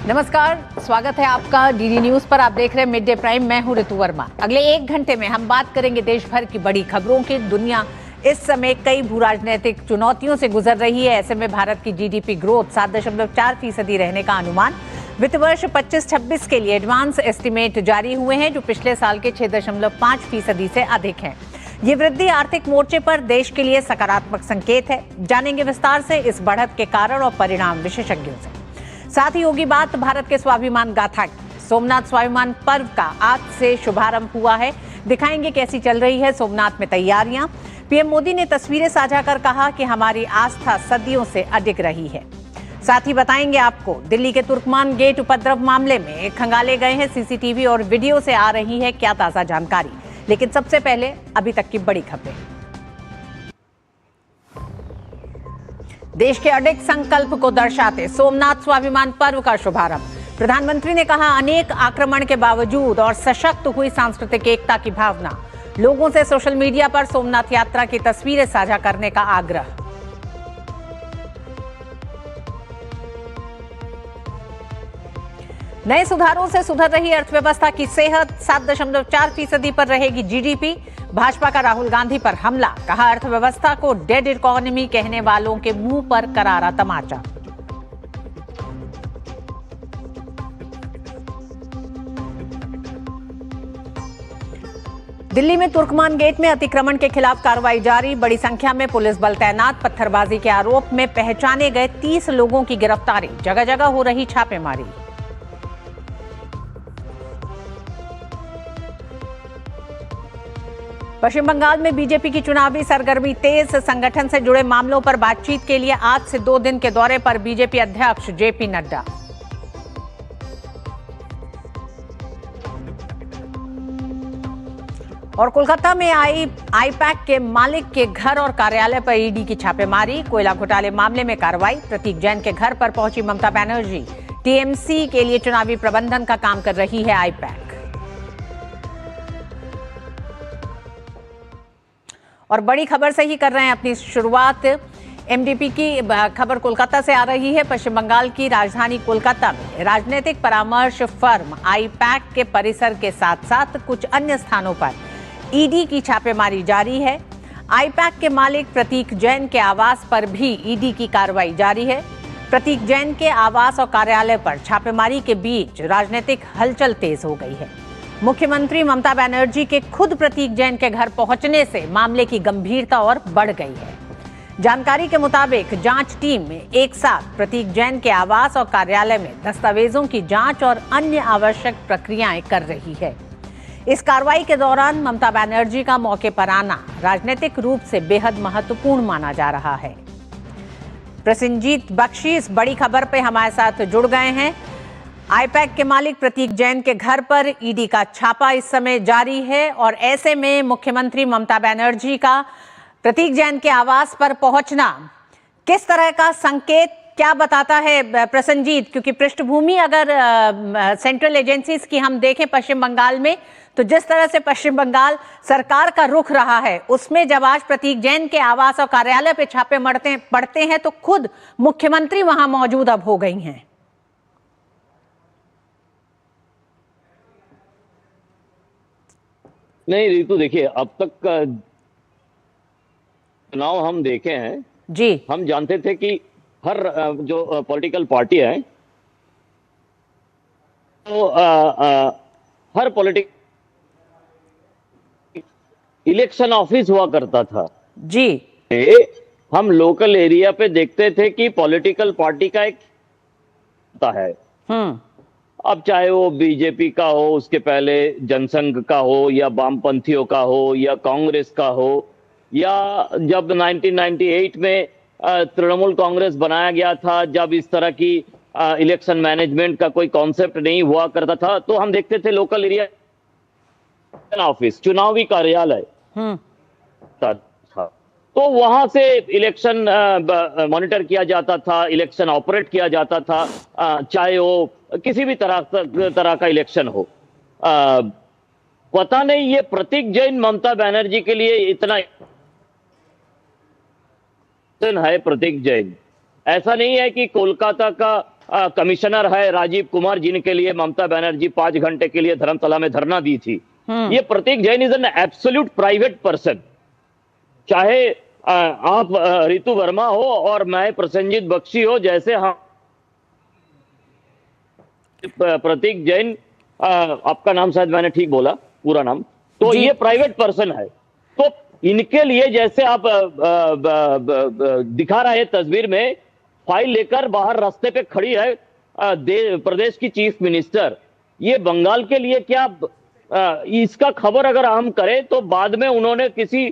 नमस्कार, स्वागत है आपका डीडी न्यूज पर। आप देख रहे हैं मिड डे प्राइम। मैं हूं ऋतु वर्मा। अगले एक घंटे में हम बात करेंगे देश भर की बड़ी खबरों की। दुनिया इस समय कई भू राजनीतिक चुनौतियों से गुजर रही है। ऐसे में भारत की जीडीपी ग्रोथ 7.4% रहने का अनुमान वित्त वर्ष 25-26 के लिए एडवांस एस्टीमेट जारी हुए हैं, जो पिछले साल के 6.5% से अधिक है। ये वृद्धि आर्थिक मोर्चे पर देश के लिए सकारात्मक संकेत है। जानेंगे विस्तार से इस बढ़त के कारण और परिणाम विशेषज्ञों से। साथ ही होगी बात भारत के स्वाभिमान गाथा की। सोमनाथ स्वाभिमान पर्व का आज से शुभारंभ हुआ है। दिखाएंगे कैसी चल रही है सोमनाथ में तैयारियां। पीएम मोदी ने तस्वीरें साझा कर कहा कि हमारी आस्था सदियों से अडिग रही है। साथ ही बताएंगे आपको दिल्ली के तुर्कमान गेट उपद्रव मामले में खंगाले गए हैं सीसीटीवी और वीडियो से आ रही है क्या ताजा जानकारी। लेकिन सबसे पहले अभी तक की बड़ी खबरें। देश के अडिग संकल्प को दर्शाते सोमनाथ स्वाभिमान पर्व का शुभारंभ। प्रधानमंत्री ने कहा, अनेक आक्रमण के बावजूद और सशक्त हुई सांस्कृतिक एकता की भावना। लोगों से सोशल मीडिया पर सोमनाथ यात्रा की तस्वीरें साझा करने का आग्रह। नए सुधारों से सुधर रही अर्थव्यवस्था की सेहत। 7.4% पर रहेगी जीडीपी। भाजपा का राहुल गांधी पर हमला। कहा, अर्थव्यवस्था को डेड इकोनॉमी कहने वालों के मुंह पर करारा तमाचा। दिल्ली में तुर्कमान गेट में अतिक्रमण के खिलाफ कार्रवाई जारी। बड़ी संख्या में पुलिस बल तैनात। पत्थरबाजी के आरोप में पहचाने गए 30 लोगों की गिरफ्तारी। जगह जगह हो रही छापेमारी। पश्चिम बंगाल में बीजेपी की चुनावी सरगर्मी तेज। संगठन से जुड़े मामलों पर बातचीत के लिए आज से 2 दिन के दौरे पर बीजेपी अध्यक्ष जेपी नड्डा। और कोलकाता में आईपैक के मालिक के घर और कार्यालय पर ईडी की छापेमारी। कोयला घोटाले मामले में कार्रवाई। प्रतीक जैन के घर पर पहुंची ममता बनर्जी। टीएमसी के लिए चुनावी प्रबंधन का काम कर रही है आईपैक। और बड़ी खबर से ही कर रहे हैं अपनी शुरुआत। एमडीपी की खबर कोलकाता से आ रही है। पश्चिम बंगाल की राजधानी कोलकाता में राजनीतिक परामर्श फर्म आईपैक के परिसर के साथ साथ कुछ अन्य स्थानों पर ईडी की छापेमारी जारी है। आईपैक के मालिक प्रतीक जैन के आवास पर भी ईडी की कार्रवाई जारी है। प्रतीक जैन के आवास और कार्यालय पर छापेमारी के बीच राजनीतिक हलचल तेज हो गई है। मुख्यमंत्री ममता बनर्जी के खुद प्रतीक जैन के घर पहुंचने से मामले की गंभीरता और बढ़ गई है। जानकारी के मुताबिक जांच टीम एक साथ प्रतीक जैन के आवास और कार्यालय में दस्तावेजों की जांच और अन्य आवश्यक प्रक्रियाएं कर रही है। इस कार्रवाई के दौरान ममता बनर्जी का मौके पर आना राजनीतिक रूप से बेहद महत्वपूर्ण माना जा रहा है। प्रसेनजीत बख्शी इस बड़ी खबर पे हमारे साथ जुड़ गए हैं। आईपैक के मालिक प्रतीक जैन के घर पर ईडी का छापा इस समय जारी है और ऐसे में मुख्यमंत्री ममता बनर्जी का प्रतीक जैन के आवास पर पहुंचना किस तरह का संकेत क्या बताता है प्रसेनजीत? क्योंकि पृष्ठभूमि अगर सेंट्रल एजेंसीज की हम देखें पश्चिम बंगाल में, तो जिस तरह से पश्चिम बंगाल सरकार का रुख रहा है, उसमें जब आज प्रतीक जैन के आवास और कार्यालय पे छापे पड़ते हैं तो खुद मुख्यमंत्री वहां मौजूद अब हो गई हैं। नहीं रितु, देखिए अब तक चुनाव हम देखे हैं जी। हम जानते थे कि हर जो पॉलिटिकल पार्टी है तो हर पॉलिटिकल इलेक्शन ऑफिस हुआ करता था जी। हम लोकल एरिया पे देखते थे कि पॉलिटिकल पार्टी का एक है। अब चाहे वो बीजेपी का हो, उसके पहले जनसंघ का हो, या वामपंथियों का हो, या कांग्रेस का हो, या जब 1998 में तृणमूल कांग्रेस बनाया गया था, जब इस तरह की इलेक्शन मैनेजमेंट का कोई कॉन्सेप्ट नहीं हुआ करता था, तो हम देखते थे लोकल एरिया ऑफिस, चुनावी कार्यालय था। तो वहां से इलेक्शन मॉनिटर किया जाता था, इलेक्शन ऑपरेट किया जाता था, चाहे वो किसी भी तरह का इलेक्शन हो। पता नहीं ये प्रतीक जैन ममता बनर्जी के लिए इतना है। प्रतीक जैन ऐसा नहीं है कि कोलकाता का कमिश्नर है राजीव कुमार, जिनके लिए ममता बनर्जी 5 घंटे के लिए धर्मतला में धरना दी थी। ये Prateek Jain is an absolute private person. चाहे आप रितु वर्मा हो और मैं प्रसन्नजीत बख्शी हो, जैसे हम प्रतीक जैन, आपका नाम शायद मैंने ठीक बोला पूरा नाम, तो ये प्राइवेट पर्सन है। तो इनके लिए जैसे आप दिखा रहे तस्वीर में, फाइल लेकर बाहर रास्ते पे खड़ी है प्रदेश की चीफ मिनिस्टर। ये बंगाल के लिए क्या, इसका खबर अगर हम करें तो बाद में उन्होंने किसी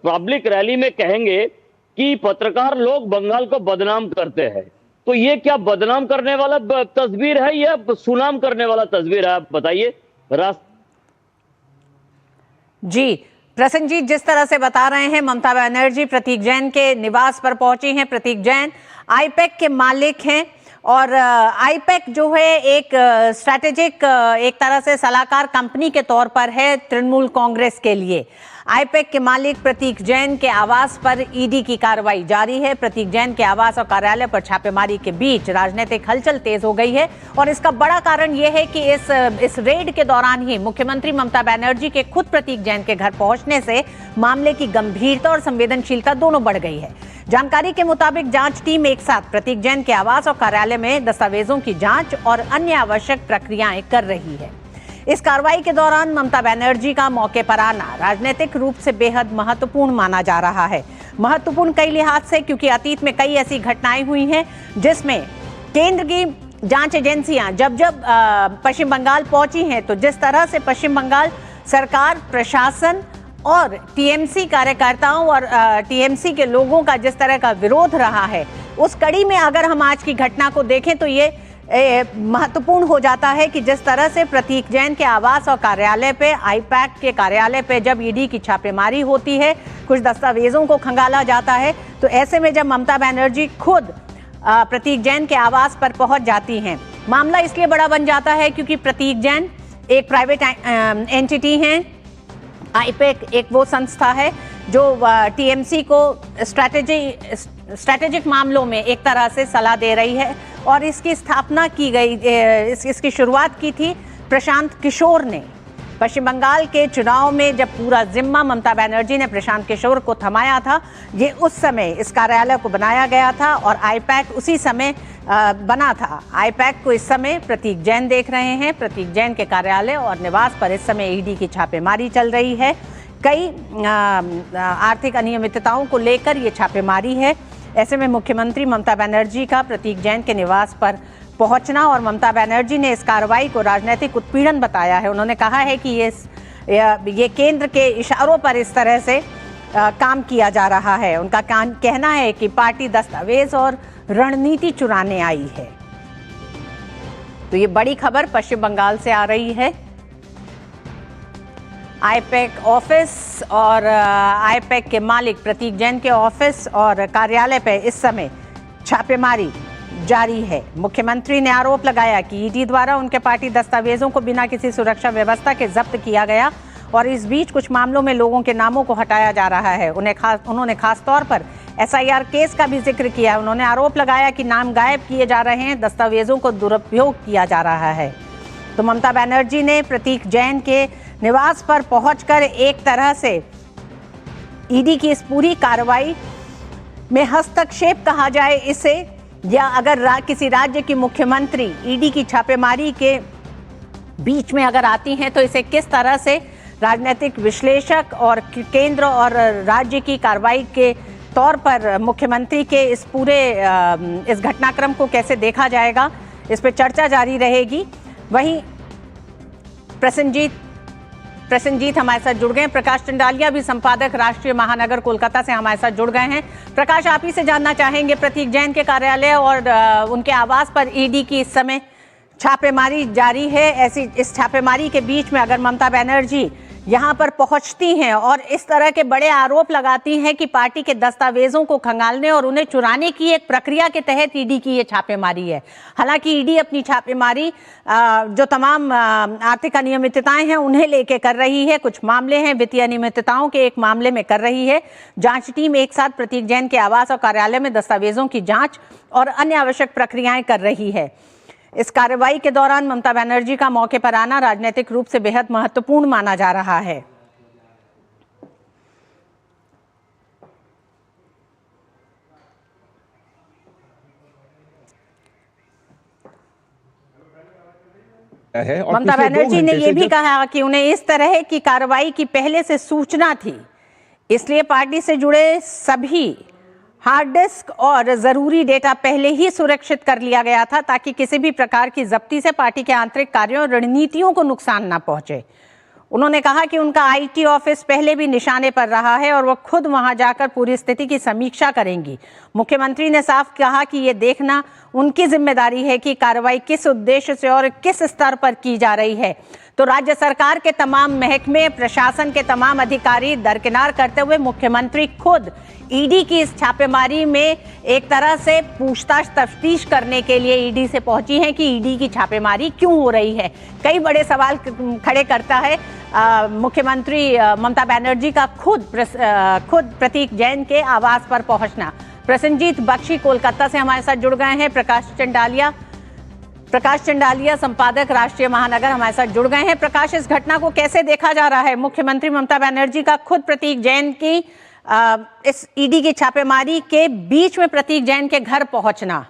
पब्लिक रैली में कहेंगे कि पत्रकार लोग बंगाल को बदनाम करते हैं। तो ये क्या बदनाम करने वाला तस्वीर है या सुनाम करने वाला तस्वीर है, आप बताइए। जी प्रसन्नजीत, जिस तरह से बता रहे हैं, ममता बनर्जी प्रतीक जैन के निवास पर पहुंची हैं। प्रतीक जैन आईपैक के मालिक हैं और आईपैक जो है एक स्ट्रैटेजिक, एक तरह से सलाहकार कंपनी के तौर पर है तृणमूल कांग्रेस के लिए। आईपैक के मालिक प्रतीक जैन के आवास पर ईडी की कार्रवाई जारी है। प्रतीक जैन के आवास और कार्यालय पर छापेमारी के बीच राजनीतिक हलचल तेज हो गई है और इसका बड़ा कारण यह है कि इस रेड के दौरान ही मुख्यमंत्री ममता बनर्जी के खुद प्रतीक जैन के घर पहुंचने से मामले की गंभीरता और संवेदनशीलता दोनों बढ़ गई है। जानकारी के मुताबिक जांच टीम एक साथ प्रतीक जैन के आवास और कार्यालय में दस्तावेजों की जांच और अन्य आवश्यक प्रक्रियाएं कर रही है। इस कार्रवाई के दौरान ममता बनर्जी का मौके पर आना राजनीतिक रूप से बेहद महत्वपूर्ण माना जा रहा है। महत्वपूर्ण कई लिहाज से, क्योंकि अतीत में कई ऐसी घटनाएं हुई हैं जिसमें केंद्र की जांच एजेंसियां जब पश्चिम बंगाल पहुंची हैं, तो जिस तरह से पश्चिम बंगाल सरकार, प्रशासन और टीएमसी कार्यकर्ताओं और टीएमसी के लोगों का जिस तरह का विरोध रहा है, उस कड़ी में अगर हम आज की घटना को देखें तो ये महत्वपूर्ण हो जाता है कि जिस तरह से प्रतीक जैन के आवास और कार्यालय पे, आईपैक के कार्यालय पे जब ईडी की छापेमारी होती है, कुछ दस्तावेजों को खंगाला जाता है, तो ऐसे में जब ममता बनर्जी खुद प्रतीक जैन के आवास पर पहुंच जाती हैं, मामला इसलिए बड़ा बन जाता है क्योंकि प्रतीक जैन एक प्राइवेट एंटिटी हैं। आईपैक एक वो संस्था है जो टीएमसी को स्ट्रैटेजिक मामलों में एक तरह से सलाह दे रही है और इसकी स्थापना की गई, इसकी शुरुआत की थी प्रशांत किशोर ने। पश्चिम बंगाल के चुनाव में जब पूरा जिम्मा ममता बनर्जी ने प्रशांत किशोर को थमाया था, ये उस समय इस कार्यालय को बनाया गया था और आईपैक उसी समय बना था। आईपैक को इस समय प्रतीक जैन देख रहे हैं। प्रतीक जैन के कार्यालय और निवास पर इस समय ईडी की छापेमारी चल रही है। कई आर्थिक अनियमितताओं को लेकर ये छापेमारी है। ऐसे में मुख्यमंत्री ममता बनर्जी का प्रतीक जैन के निवास पर पहुंचना, और ममता बनर्जी ने इस कार्रवाई को राजनीतिक उत्पीड़न बताया है। उन्होंने कहा है कि ये केंद्र के इशारों पर इस तरह से काम किया जा रहा है। उनका कहना है कि पार्टी दस्तावेज और रणनीति चुराने आई है। तो ये बड़ी खबर पश्चिम बंगाल से आ रही है। आईपैक ऑफिस और आईपैक के मालिक प्रतीक जैन के ऑफिस और कार्यालय पर इस समय छापेमारी जारी है। मुख्यमंत्री ने आरोप लगाया कि ईडी द्वारा उनके पार्टी दस्तावेजों को बिना किसी सुरक्षा व्यवस्था के जब्त किया गया और इस बीच कुछ मामलों में लोगों के नामों को हटाया जा रहा है। उन्होंने खास तौर पर एसआईआर केस का भी जिक्र किया। उन्होंने आरोप लगाया कि नाम गायब किए जा रहे हैं, दस्तावेजों को दुरुपयोग किया जा रहा है। तो ममता बनर्जी ने प्रतीक जैन के निवास पर पहुंचकर एक तरह से ईडी की इस पूरी कार्रवाई में हस्तक्षेप कहा जाए इसे, या अगर किसी राज्य की मुख्यमंत्री ईडी की छापेमारी के बीच में अगर आती हैं तो इसे किस तरह से राजनीतिक विश्लेषक और केंद्र और राज्य की कार्रवाई के तौर पर मुख्यमंत्री के इस पूरे इस घटनाक्रम को कैसे देखा जाएगा, इस पर चर्चा जारी रहेगी। वहीं प्रसन्नजीत हमारे साथ जुड़ गए हैं। प्रकाश चंडालिया भी संपादक राष्ट्रीय महानगर कोलकाता से हमारे साथ जुड़ गए हैं। प्रकाश, आप ही से जानना चाहेंगे, प्रतीक जैन के कार्यालय और उनके आवास पर ईडी की इस समय छापेमारी जारी है। ऐसी इस छापेमारी के बीच में अगर ममता बनर्जी यहाँ पर पहुंचती हैं और इस तरह के बड़े आरोप लगाती हैं कि पार्टी के दस्तावेजों को खंगालने और उन्हें चुराने की एक प्रक्रिया के तहत ईडी की ये छापेमारी है। हालांकि ईडी अपनी छापेमारी जो तमाम आर्थिक अनियमितताएं हैं उन्हें लेके कर रही है। कुछ मामले हैं वित्तीय अनियमितताओं के, एक मामले में कर रही है जांच टीम एक साथ प्रतीक जैन के आवास और कार्यालय में दस्तावेजों की जांच और अन्य आवश्यक प्रक्रियाएं कर रही है। इस कार्रवाई के दौरान ममता बनर्जी का मौके पर आना राजनीतिक रूप से बेहद महत्वपूर्ण माना जा रहा है। ममता बनर्जी ने यह भी कहा कि उन्हें इस तरह की कार्रवाई की पहले से सूचना थी, इसलिए पार्टी से जुड़े सभी हार्ड डिस्क और जरूरी डेटा पहले ही सुरक्षित कर लिया गया था ताकि किसी भी प्रकार की जब्ती से पार्टी के आंतरिक कार्यों और रणनीतियों को नुकसान ना पहुंचे। उन्होंने कहा कि उनका आईटी ऑफिस पहले भी निशाने पर रहा है और वो खुद वहां जाकर पूरी स्थिति की समीक्षा करेंगी। मुख्यमंत्री ने साफ कहा कि ये देखना उनकी जिम्मेदारी है कि कार्रवाई किस उद्देश्य से और किस स्तर पर की जा रही है। तो राज्य सरकार के तमाम महकमे, प्रशासन के तमाम अधिकारी दरकिनार करते हुए मुख्यमंत्री खुद ईडी की इस छापेमारी में एक तरह से पूछताछ तफ्तीश करने के लिए ईडी से पहुंची हैं कि ईडी की छापेमारी क्यों हो रही है। कई बड़े सवाल खड़े करता है मुख्यमंत्री ममता बनर्जी का खुद प्रतीक जैन के आवास पर पहुंचना। प्रसन्नजीत बख्शी कोलकाता से हमारे साथ जुड़ गए हैं। प्रकाश चंडालिया संपादक राष्ट्रीय महानगर हमारे साथ जुड़ गए हैं। प्रकाश, इस घटना को कैसे देखा जा रहा है? मुख्यमंत्री ममता बनर्जी का खुद प्रतीक जैन की इस ईडी की छापेमारी के बीच में प्रतीक जैन के घर पहुंचना।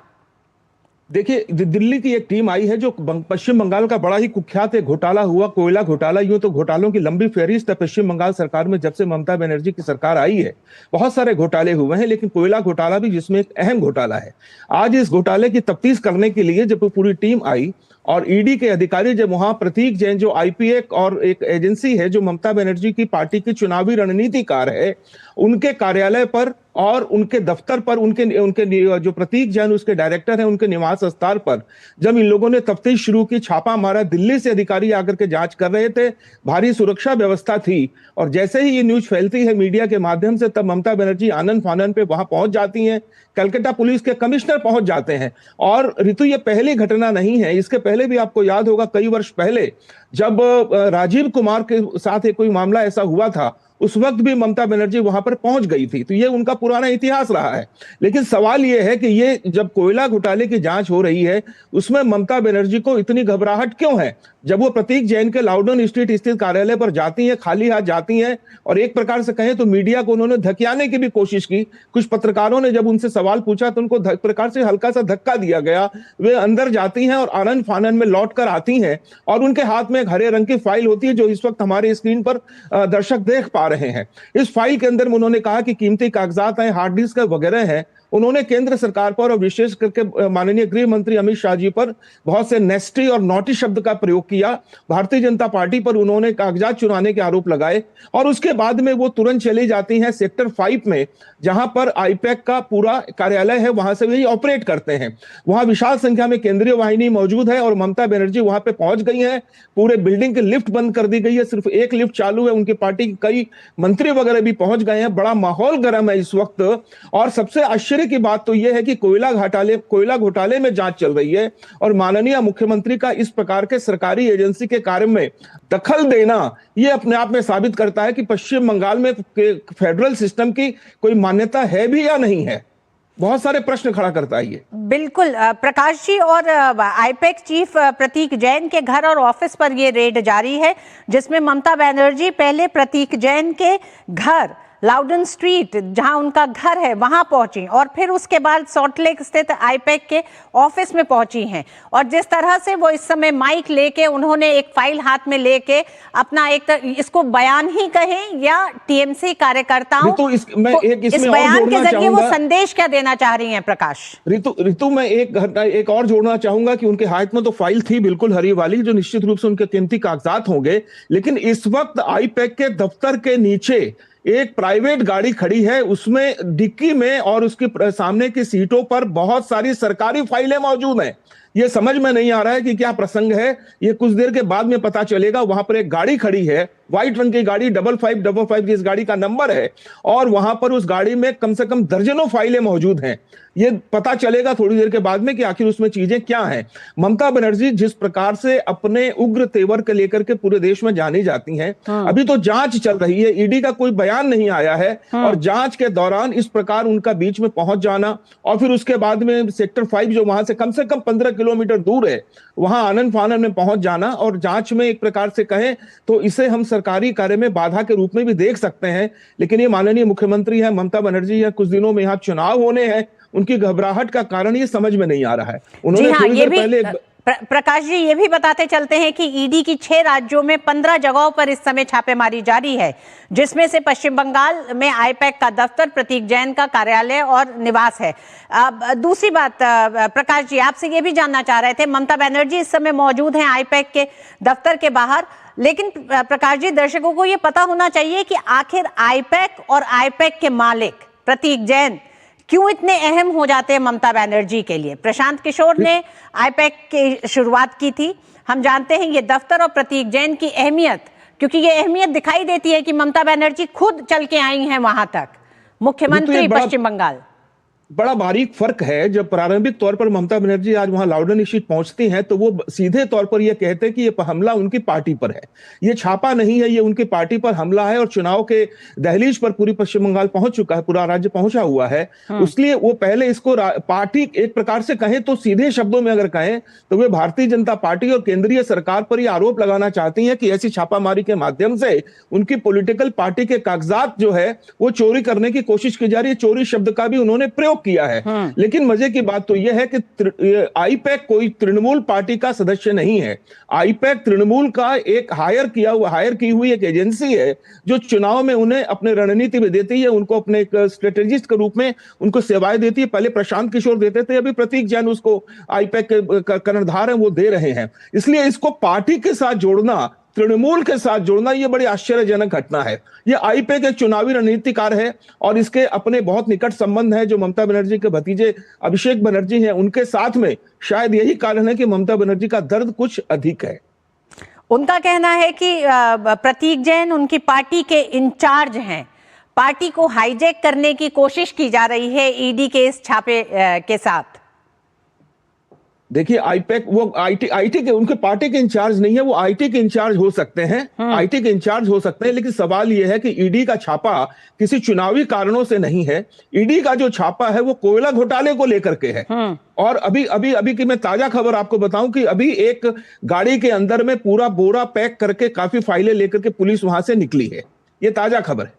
देखिए, दिल्ली की एक टीम आई है जो पश्चिम बंगाल का बड़ा ही कुख्यात एक घोटाला हुआ, कोयला घोटाला। यूं तो घोटालों की लंबी फहरिस्त है पश्चिम बंगाल सरकार में। जब से ममता बनर्जी की सरकार आई है बहुत सारे घोटाले हुए हैं, लेकिन कोयला घोटाला भी जिसमें एक अहम घोटाला है। आज इस घोटाले की तफ्तीश करने के लिए जब पूरी टीम आई और ईडी के अधिकारी जब वहां प्रतीक जैन जो आईपीएक और एक एजेंसी है जो ममता बनर्जी की पार्टी की चुनावी रणनीतिकार है, उनके कार्यालय पर और उनके दफ्तर पर, उनके जो प्रतीक जैन उसके डायरेक्टर हैं, उनके निवास स्थान पर जब इन लोगों ने तफ्तीश शुरू की, छापा मारा, दिल्ली से अधिकारी आकर के जांच कर रहे थे, भारी सुरक्षा व्यवस्था थी। और जैसे ही ये न्यूज फैलती है मीडिया के माध्यम से, तब ममता बनर्जी आनन फानन पे वहां पहुंच जाती हैं। कलकत्ता पुलिस के कमिश्नर पहुंच जाते हैं। और ऋतु, ये पहली घटना नहीं है, इसके पहले भी आपको याद होगा कई वर्ष पहले जब राजीव कुमार के साथ एक कोई मामला ऐसा हुआ था, उस वक्त भी ममता बनर्जी वहां पर पहुंच गई थी। तो ये उनका पुराना इतिहास रहा है। लेकिन सवाल ये है कि ये जब कोयला घोटाले की जांच हो रही है उसमें ममता बनर्जी को इतनी घबराहट क्यों है? जब वो प्रतीक जैन के लाउडन स्ट्रीट स्थित कार्यालय पर जाती हैं, खाली हाथ जाती हैं, और एक प्रकार से कहें तो मीडिया को उन्होंने धकियाने की भी कोशिश की। कुछ पत्रकारों ने जब उनसे सवाल पूछा तो उनको प्रकार से हल्का सा धक्का दिया गया। वे अंदर जाती हैं और आनन फानन में लौट कर आती हैं और उनके हाथ में एक हरे रंग की फाइल होती है जो इस वक्त हमारे स्क्रीन पर दर्शक देख पा रहे हैं। इस फाइल के अंदर उन्होंने कहा कि कीमती कागजात हैं, हार्ड डिस्क वगैरह हैं। उन्होंने केंद्र सरकार पर और विशेष करके माननीय गृह मंत्री अमित शाह जी पर बहुत से नेस्टी और नॉटी शब्द का प्रयोग किया। भारतीय जनता पार्टी पर उन्होंने कागजात चुराने के आरोप लगाए और उसके बाद में वो तुरंत चली जाती हैं सेक्टर 5 में, जहां पर आईपैक का पूरा कार्यालय है, वहां से वही ऑपरेट करते हैं। वहां विशाल संख्या में केंद्रीय वाहिनी मौजूद है और ममता बनर्जी वहां पे पहुंच गई हैं। पूरे बिल्डिंग की लिफ्ट बंद कर दी गई है, सिर्फ एक लिफ्ट चालू है। उनकी पार्टी के कई मंत्री वगैरह भी पहुंच गए हैं। बड़ा माहौल गर्म है इस वक्त। और सबसे आश्चर्य की बात तो यह है कि कोयला घोटाले में जांच चल रही है और माननीय मुख्यमंत्री का इस प्रकार के सरकारी एजेंसी के कार्य में दखल देना, यह अपने आप में साबित करता है कि पश्चिम बंगाल में फेडरल सिस्टम की कोई मान्यता है भी या नहीं है। बहुत सारे प्रश्न खड़ा करता है ये। बिल्कुल प्रकाश जी, और आईपैक चीफ प्रतीक जैन के घर और ऑफिस पर ये रेड जारी है जिसमें ममता बनर्जी पहले प्रतीक जैन के घर लाउडन स्ट्रीट जहां उनका घर है वहां पहुंची और फिर उसके बाद सॉल्टलेक स्थित आईपैक के ऑफिस में पहुंची हैं। और जिस तरह से वो इस समय माइक लेके उन्होंने एक फाइल हाथ में लेके अपना इसको बयान ही कहें या टीएमसी कार्यकर्ताओं तो इस बयान के जरिए वो संदेश क्या देना चाह रही हैं? प्रकाश ऋतु मैं एक और जोड़ना चाहूंगा कि उनके हाथ में तो फाइल थी बिल्कुल हरी वाली, जो निश्चित रूप से उनके कीमती कागजात होंगे। लेकिन इस वक्त आईपैक के दफ्तर के नीचे एक प्राइवेट गाड़ी खड़ी है, उसमें डिक्की में और उसके सामने की सीटों पर बहुत सारी सरकारी फाइलें मौजूद हैं। ये समझ में नहीं आ रहा है कि क्या प्रसंग है। ये कुछ देर के बाद में पता चलेगा। वहां पर एक गाड़ी खड़ी है, व्हाइट रंग की गाड़ी, 5555 जिस गाड़ी का नंबर है, और वहां पर उस गाड़ी में कम से कम दर्जनों फाइलें मौजूद हैं। ये पता चलेगा थोड़ी देर के बाद में कि आखिर उसमें चीजें क्या हैं। ममता बनर्जी जिस प्रकार से अपने उग्र तेवर के लेकर के पूरे देश में जानी जाती हैं, अभी तो जांच चल रही है, ईडी का कोई बयान नहीं आया है, और जांच के दौरान इस प्रकार उनका बीच में पहुंच जाना, और फिर उसके बाद में सेक्टर 5 जो वहां से कम 15 किलोमीटर दूर है, वहां आनन फानन में पहुंच जाना, और जांच में एक प्रकार से कहें तो इसे हम सरकारी कार्य में बाधा के रूप में भी देख सकते हैं। लेकिन ये माननीय मुख्यमंत्री है ममता बनर्जी है, कुछ दिनों में यहाँ चुनाव होने हैं, उनकी घबराहट का कारण ये समझ में नहीं आ रहा है। उन्होंने थोड़ी देर पहले प्रकाश जी ये भी बताते चलते हैं कि ईडी की 6 राज्यों में 15 जगहों पर इस समय छापेमारी जारी है, जिसमें से पश्चिम बंगाल में आईपैक का दफ्तर, प्रतीक जैन का कार्यालय और निवास है। दूसरी बात प्रकाश जी, आपसे ये भी जानना चाह रहे थे, ममता बनर्जी इस समय मौजूद हैं आईपैक के दफ्तर के बाहर, लेकिन प्रकाश जी दर्शकों को ये पता होना चाहिए कि आखिर आईपैक और आईपैक के मालिक प्रतीक जैन क्यों इतने अहम हो जाते हैं ममता बनर्जी के लिए। प्रशांत किशोर ने आईपैक की शुरुआत की थी, हम जानते हैं ये दफ्तर और प्रतीक जैन की अहमियत, क्योंकि ये अहमियत दिखाई देती है कि ममता बनर्जी खुद चल के आई हैं वहां तक, मुख्यमंत्री पश्चिम बंगाल। बड़ा बारीक फर्क है। जब प्रारंभिक तौर पर ममता बनर्जी आज वहां लाउडन स्ट्रीट पहुंचती हैं, तो वो सीधे तौर पर यह कहते हैं कि ये हमला उनकी पार्टी पर है, ये छापा नहीं है, ये उनकी पार्टी पर हमला है, और चुनाव के दहलीज पर पूरी पश्चिम बंगाल पहुंच चुका है, पूरा राज्य पहुंचा हुआ है। इसलिए वो पहले इसको पार्टी, एक प्रकार से कहें तो सीधे शब्दों में अगर कहें तो वे भारतीय जनता पार्टी और केंद्रीय सरकार पर यह आरोप लगाना चाहती है कि ऐसी छापामारी के माध्यम से उनकी पॉलिटिकल पार्टी के कागजात जो है वो चोरी करने की कोशिश की जा रही है। चोरी शब्द का भी उन्होंने प्रयोग किया है। लेकिन मजे की बात तो यह है कि आईपैक कोई तृणमूल पार्टी का सदस्य नहीं है। आईपैक तृणमूल का एक हायर की हुई एक एजेंसी है, जो चुनाव में उन्हें अपने रणनीति में देती है, उनको अपने एक स्ट्रेटेजिस्ट के रूप में उनको सेवाएं देती है। पहले प्रशांत किशोर देते थे, अभी प्रतीक जैन उसको आईपैक के कर्णधार है, वो दे रहे हैं। इसलिए इसको पार्टी के साथ जोड़ना, तृणमूल के साथ जोड़ना, यह बड़ी आश्चर्यजनक घटना है। यह आईपैक एक चुनावी रणनीतिकार है, और इसके अपने बहुत निकट संबंध है जो ममता बनर्जी के भतीजे अभिषेक बनर्जी हैं उनके साथ में। शायद यही कारण है कि ममता बनर्जी का दर्द कुछ अधिक है। उनका कहना है कि प्रतीक जैन उनकी पार्टी के इंचार्ज हैं, पार्टी को हाईजैक करने की कोशिश की जा रही है ईडी के इस छापे के साथ। देखिए आईपैक वो आईटी के, उनके पार्टी के इंचार्ज नहीं है, वो आईटी के इंचार्ज हो सकते हैं, आईटी के इंचार्ज हो सकते हैं। लेकिन सवाल यह है कि ईडी का छापा किसी चुनावी कारणों से नहीं है। ईडी का जो छापा है वो कोयला घोटाले को लेकर के है। और अभी की मैं ताजा खबर आपको बताऊं कि अभी एक गाड़ी के अंदर में पूरा बोरा पैक करके काफी फाइलें लेकर के पुलिस वहां से निकली है। ये ताजा खबर है।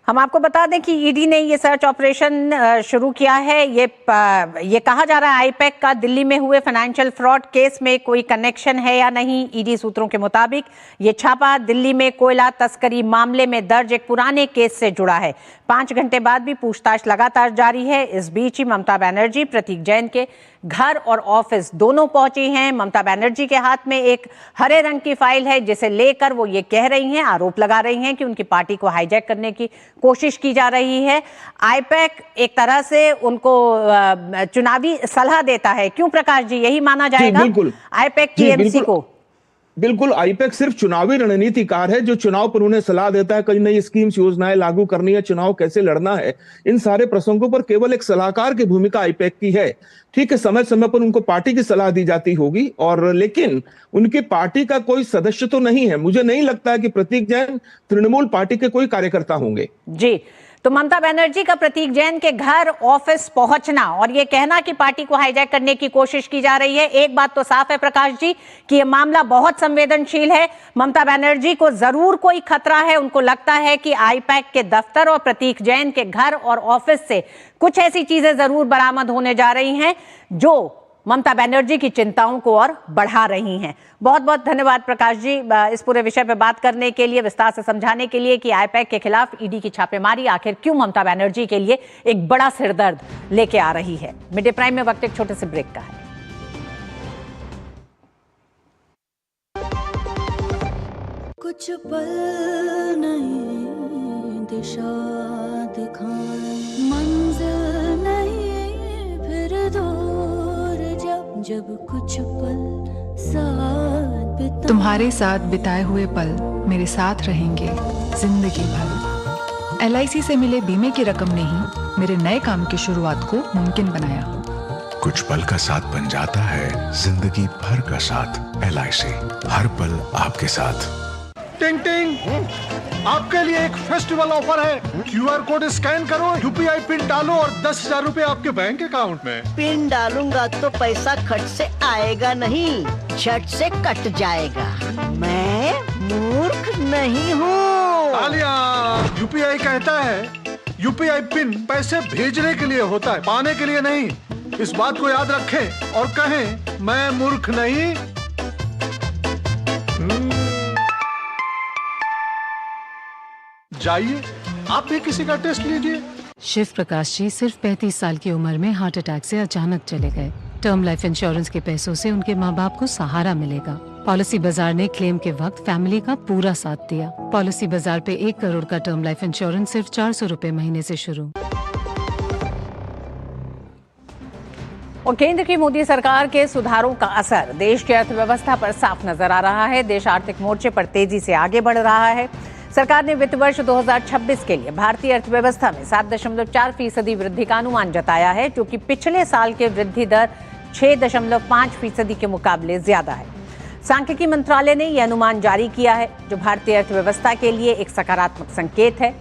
हम आपको बता दें कि ईडी ने ये सर्च ऑपरेशन शुरू किया है। ये कहा जा रहा है आईपैक का दिल्ली में हुए फाइनेंशियल फ्रॉड केस में कोई कनेक्शन है या नहीं। ईडी सूत्रों के मुताबिक ये छापा दिल्ली में कोयला तस्करी मामले में दर्ज एक पुराने केस से जुड़ा है। 5 घंटे बाद भी पूछताछ लगातार जारी है। इस बीच ही ममता बनर्जी प्रतीक जैन के घर और ऑफिस दोनों पहुंची हैं। ममता बनर्जी के हाथ में एक हरे रंग की फाइल है, जिसे लेकर वो ये कह रही हैं, आरोप लगा रही हैं कि उनकी पार्टी को हाईजैक करने की कोशिश की जा रही है। आईपैक एक तरह से उनको चुनावी सलाह देता है, क्यों प्रकाश जी, यही माना जाएगा आईपैक टीएमसी को? बिल्कुल, आईपैक सिर्फ चुनावी रणनीतिकार है, जो चुनाव पर उन्हें सलाह देता है, कई नई स्कीम्स योजनाएं लागू करनी है, चुनाव कैसे लड़ना है, इन सारे प्रसंगों पर केवल एक सलाहकार की भूमिका आईपैक की है। ठीक है, समय समय पर उनको पार्टी की सलाह दी जाती होगी, और लेकिन उनकी पार्टी का कोई सदस्य तो नहीं है। मुझे नहीं लगता है कि प्रतीक जैन तृणमूल पार्टी के कोई कार्यकर्ता होंगे। जी, तो ममता बनर्जी का प्रतीक जैन के घर ऑफिस पहुंचना और ये कहना कि पार्टी को हाईजैक करने की कोशिश की जा रही है, एक बात तो साफ है प्रकाश जी कि ये मामला बहुत संवेदनशील है। ममता बनर्जी को जरूर कोई खतरा है। उनको लगता है कि आईपैक के दफ्तर और प्रतीक जैन के घर और ऑफिस से कुछ ऐसी चीजें जरूर बरामद होने जा रही हैं जो ममता बनर्जी की चिंताओं को और बढ़ा रही हैं। बहुत बहुत धन्यवाद प्रकाश जी इस पूरे विषय पर बात करने के लिए, विस्तार से समझाने के लिए कि आईपैक के खिलाफ ईडी की छापेमारी आखिर क्यों ममता बनर्जी के लिए एक बड़ा सिरदर्द लेके आ रही है। मिड डे प्राइम में वक्त एक छोटे से ब्रेक का है। कुछ पल नहीं दिशा दिखाए, मंजिल नहीं फिर दूर जब कुछ पल साथ बिता तुम्हारे साथ बिताए हुए पल मेरे साथ रहेंगे जिंदगी भर। LIC से मिले बीमे की रकम ने ही मेरे नए काम की शुरुआत को मुमकिन बनाया। कुछ पल का साथ बन जाता है जिंदगी भर का साथ। LIC हर पल आपके साथ। टिंग टिंग, आपके लिए एक फेस्टिवल ऑफर है। QR कोड स्कैन करो, UPI पिन डालो और 10,000 रुपए आपके बैंक अकाउंट में। पिन डालूंगा तो पैसा खट से आएगा नहीं, झट से कट जाएगा। मैं मूर्ख नहीं हूँ। तालियां। UPI कहता है UPI पिन पैसे भेजने के लिए होता है, पाने के लिए नहीं। इस बात को याद रखें और कहें मैं मूर्ख नहीं। जाइए आप भी किसी का टेस्ट लीजिए। शिव प्रकाश जी सिर्फ 35 साल की उम्र में हार्ट अटैक से अचानक चले गए। टर्म लाइफ इंश्योरेंस के पैसों से उनके माँ बाप को सहारा मिलेगा। पॉलिसी बाजार ने क्लेम के वक्त फैमिली का पूरा साथ दिया। पॉलिसी बाजार पे 1 करोड़ का टर्म लाइफ इंश्योरेंस सिर्फ 400 रुपए महीने से शुरू। और केंद्र की मोदी सरकार के सुधारों का असर देश की अर्थव्यवस्था पर साफ नजर आ रहा है। देश आर्थिक मोर्चे पर तेजी से आगे बढ़ रहा है। सरकार ने वित्त वर्ष 2026 के लिए भारतीय अर्थव्यवस्था में 7.4% वृद्धि का अनुमान जताया है, जो कि पिछले साल के वृद्धि दर 6.5% के मुकाबले ज्यादा है। सांख्यिकी मंत्रालय ने यह अनुमान जारी किया है, जो भारतीय अर्थव्यवस्था के लिए एक सकारात्मक संकेत है।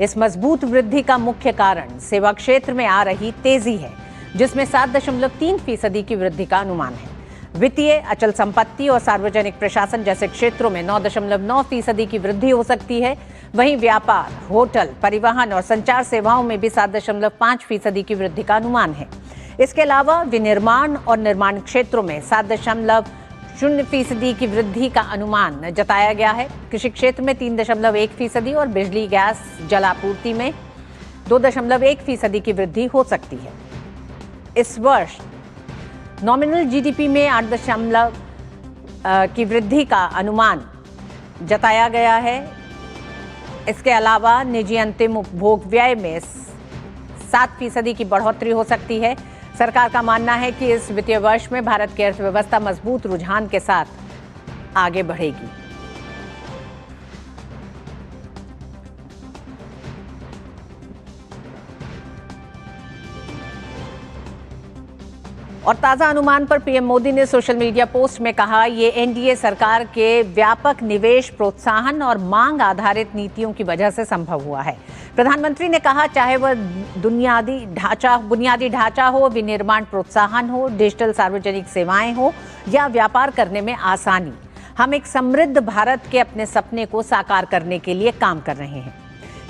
इस मजबूत वृद्धि का मुख्य कारण सेवा क्षेत्र में आ रही तेजी है, जिसमें 7.3% की वृद्धि का अनुमान है। वित्तीय, अचल संपत्ति और सार्वजनिक प्रशासन जैसे क्षेत्रों में 9.9% की वृद्धि हो सकती है। वहीं व्यापार, होटल, परिवहन और संचार सेवाओं में भी 7.5% की वृद्धि का अनुमान है। इसके अलावा विनिर्माण और निर्माण क्षेत्रों में 7.0% की वृद्धि का अनुमान जताया गया है। कृषि क्षेत्र में 3.1% और बिजली, गैस, जलापूर्ति में 2.1% की वृद्धि हो सकती है। इस वर्ष नॉमिनल GDP में 8 की वृद्धि का अनुमान जताया गया है। इसके अलावा निजी अंतिम उपभोग व्यय में 7% की बढ़ोतरी हो सकती है। सरकार का मानना है कि इस वित्तीय वर्ष में भारत की अर्थव्यवस्था मजबूत रुझान के साथ आगे बढ़ेगी। और ताजा अनुमान पर पीएम मोदी ने सोशल मीडिया पोस्ट में कहा, ये NDA सरकार के व्यापक निवेश प्रोत्साहन और मांग आधारित नीतियों की वजह से संभव हुआ है। प्रधानमंत्री ने कहा, चाहे वह बुनियादी ढांचा हो, विनिर्माण प्रोत्साहन हो, डिजिटल सार्वजनिक सेवाएं हो या व्यापार करने में आसानी, हम एक समृद्ध भारत के अपने सपने को साकार करने के लिए काम कर रहे हैं।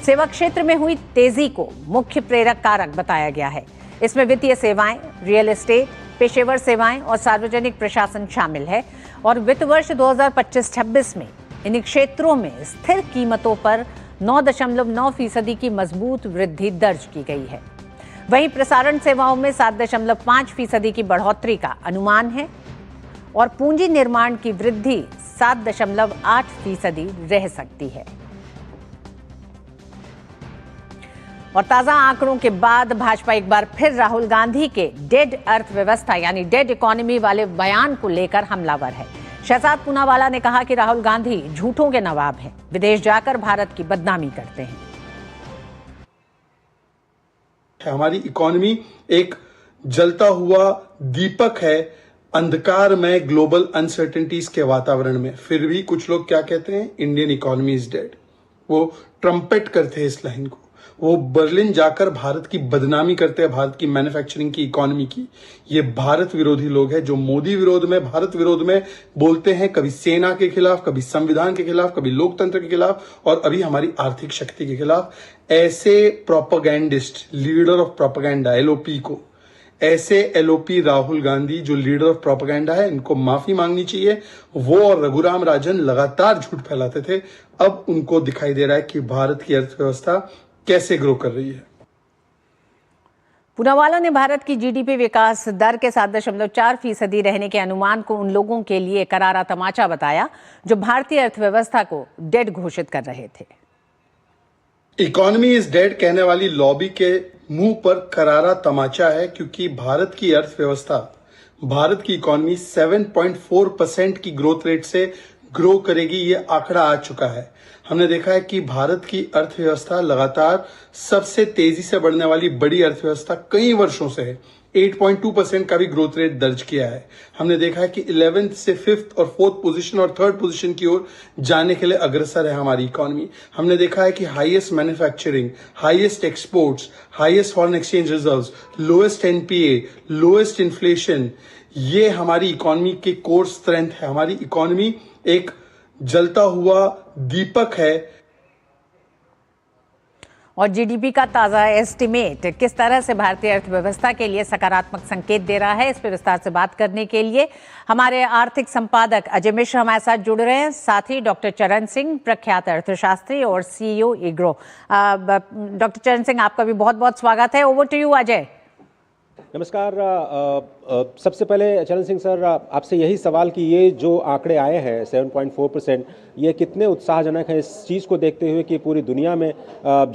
सेवा क्षेत्र में हुई तेजी को मुख्य प्रेरक कारक बताया गया है। इसमें वित्तीय सेवाएं, रियल एस्टेट, पेशेवर सेवाएं और सार्वजनिक प्रशासन शामिल है। और वित्त वर्ष 2025-26 में इन क्षेत्रों में स्थिर कीमतों पर 9.9% की मजबूत वृद्धि दर्ज की गई है। वहीं प्रसारण सेवाओं में 7.5% की बढ़ोतरी का अनुमान है और पूंजी निर्माण की वृद्धि 7.8% रह सकती है। और ताजा आंकड़ों के बाद भाजपा एक बार फिर राहुल गांधी के डेड अर्थव्यवस्था यानी डेड इकोनॉमी वाले बयान को लेकर हमलावर है। शहजाद पूनावाला ने कहा कि राहुल गांधी झूठों के नवाब हैं, विदेश जाकर भारत की बदनामी करते हैं। हमारी इकोनॉमी एक जलता हुआ दीपक है अंधकार में ग्लोबल अनसर्टेनिटीज के वातावरण में। फिर भी कुछ लोग क्या कहते हैं, इंडियन इकोनॉमी इज डेड। वो ट्रम्पेट करते हैं इस लाइन को। वो बर्लिन जाकर भारत की बदनामी करते हैं, भारत की मैन्युफैक्चरिंग की, इकोनॉमी की। ये भारत विरोधी लोग हैं जो मोदी विरोध में, भारत विरोध में बोलते हैं, कभी सेना के खिलाफ, कभी संविधान के खिलाफ, कभी लोकतंत्र के खिलाफ और अभी हमारी आर्थिक शक्ति के खिलाफ। ऐसे propagandist, leader of propaganda, LOP को, ऐसे LOP राहुल गांधी जो लीडर ऑफ प्रोपेगेंडा है, इनको माफी मांगनी चाहिए। वो और रघुराम राजन लगातार झूठ फैलाते थे, अब उनको दिखाई दे रहा है कि भारत की अर्थव्यवस्था कैसे ग्रो कर रही है। पूनावाला ने भारत की GDP विकास दर के 7.4% रहने के अनुमान को उन लोगों के लिए करारा तमाचा बताया जो भारतीय अर्थव्यवस्था को डेड घोषित कर रहे थे। इकोनॉमी इज डेड कहने वाली लॉबी के मुंह पर करारा तमाचा है, क्योंकि भारत की अर्थव्यवस्था भारत की इकॉनमी 7.4% की ग्रोथ रेट से ग्रो करेगी, ये आंकड़ा आ चुका है। हमने देखा है कि भारत की अर्थव्यवस्था लगातार सबसे तेजी से बढ़ने वाली बड़ी अर्थव्यवस्था कई वर्षों से है। 8.2% का भी ग्रोथ रेट दर्ज किया है। हमने देखा है कि 11th से 5th और 4th पोजीशन और 3rd पोजीशन की ओर जाने के लिए अग्रसर है हमारी इकॉनमी। हमने देखा है कि highest manufacturing, highest exports, highest foreign exchange reserves, lowest NPA, lowest inflation, ये हमारी इकॉनमी के कोर स्ट्रेंथ है। हमारी इकॉनमी एक जलता हुआ दीपक है। और जीडीपी का ताजा एस्टिमेट किस तरह से भारतीय अर्थव्यवस्था के लिए सकारात्मक संकेत दे रहा है, इस पर विस्तार से बात करने के लिए हमारे आर्थिक संपादक अजय मिश्र हमारे साथ जुड़ रहे हैं, साथ ही डॉक्टर चरण सिंह, प्रख्यात अर्थशास्त्री और सीईओ इग्रो। डॉक्टर चरण सिंह, आपका भी बहुत बहुत स्वागत है। Over to you Ajay. नमस्कार। सबसे पहले चरण सिंह सर, आपसे यही सवाल कि ये जो आंकड़े आए हैं 7.4%, ये कितने उत्साहजनक हैं इस चीज़ को देखते हुए कि पूरी दुनिया में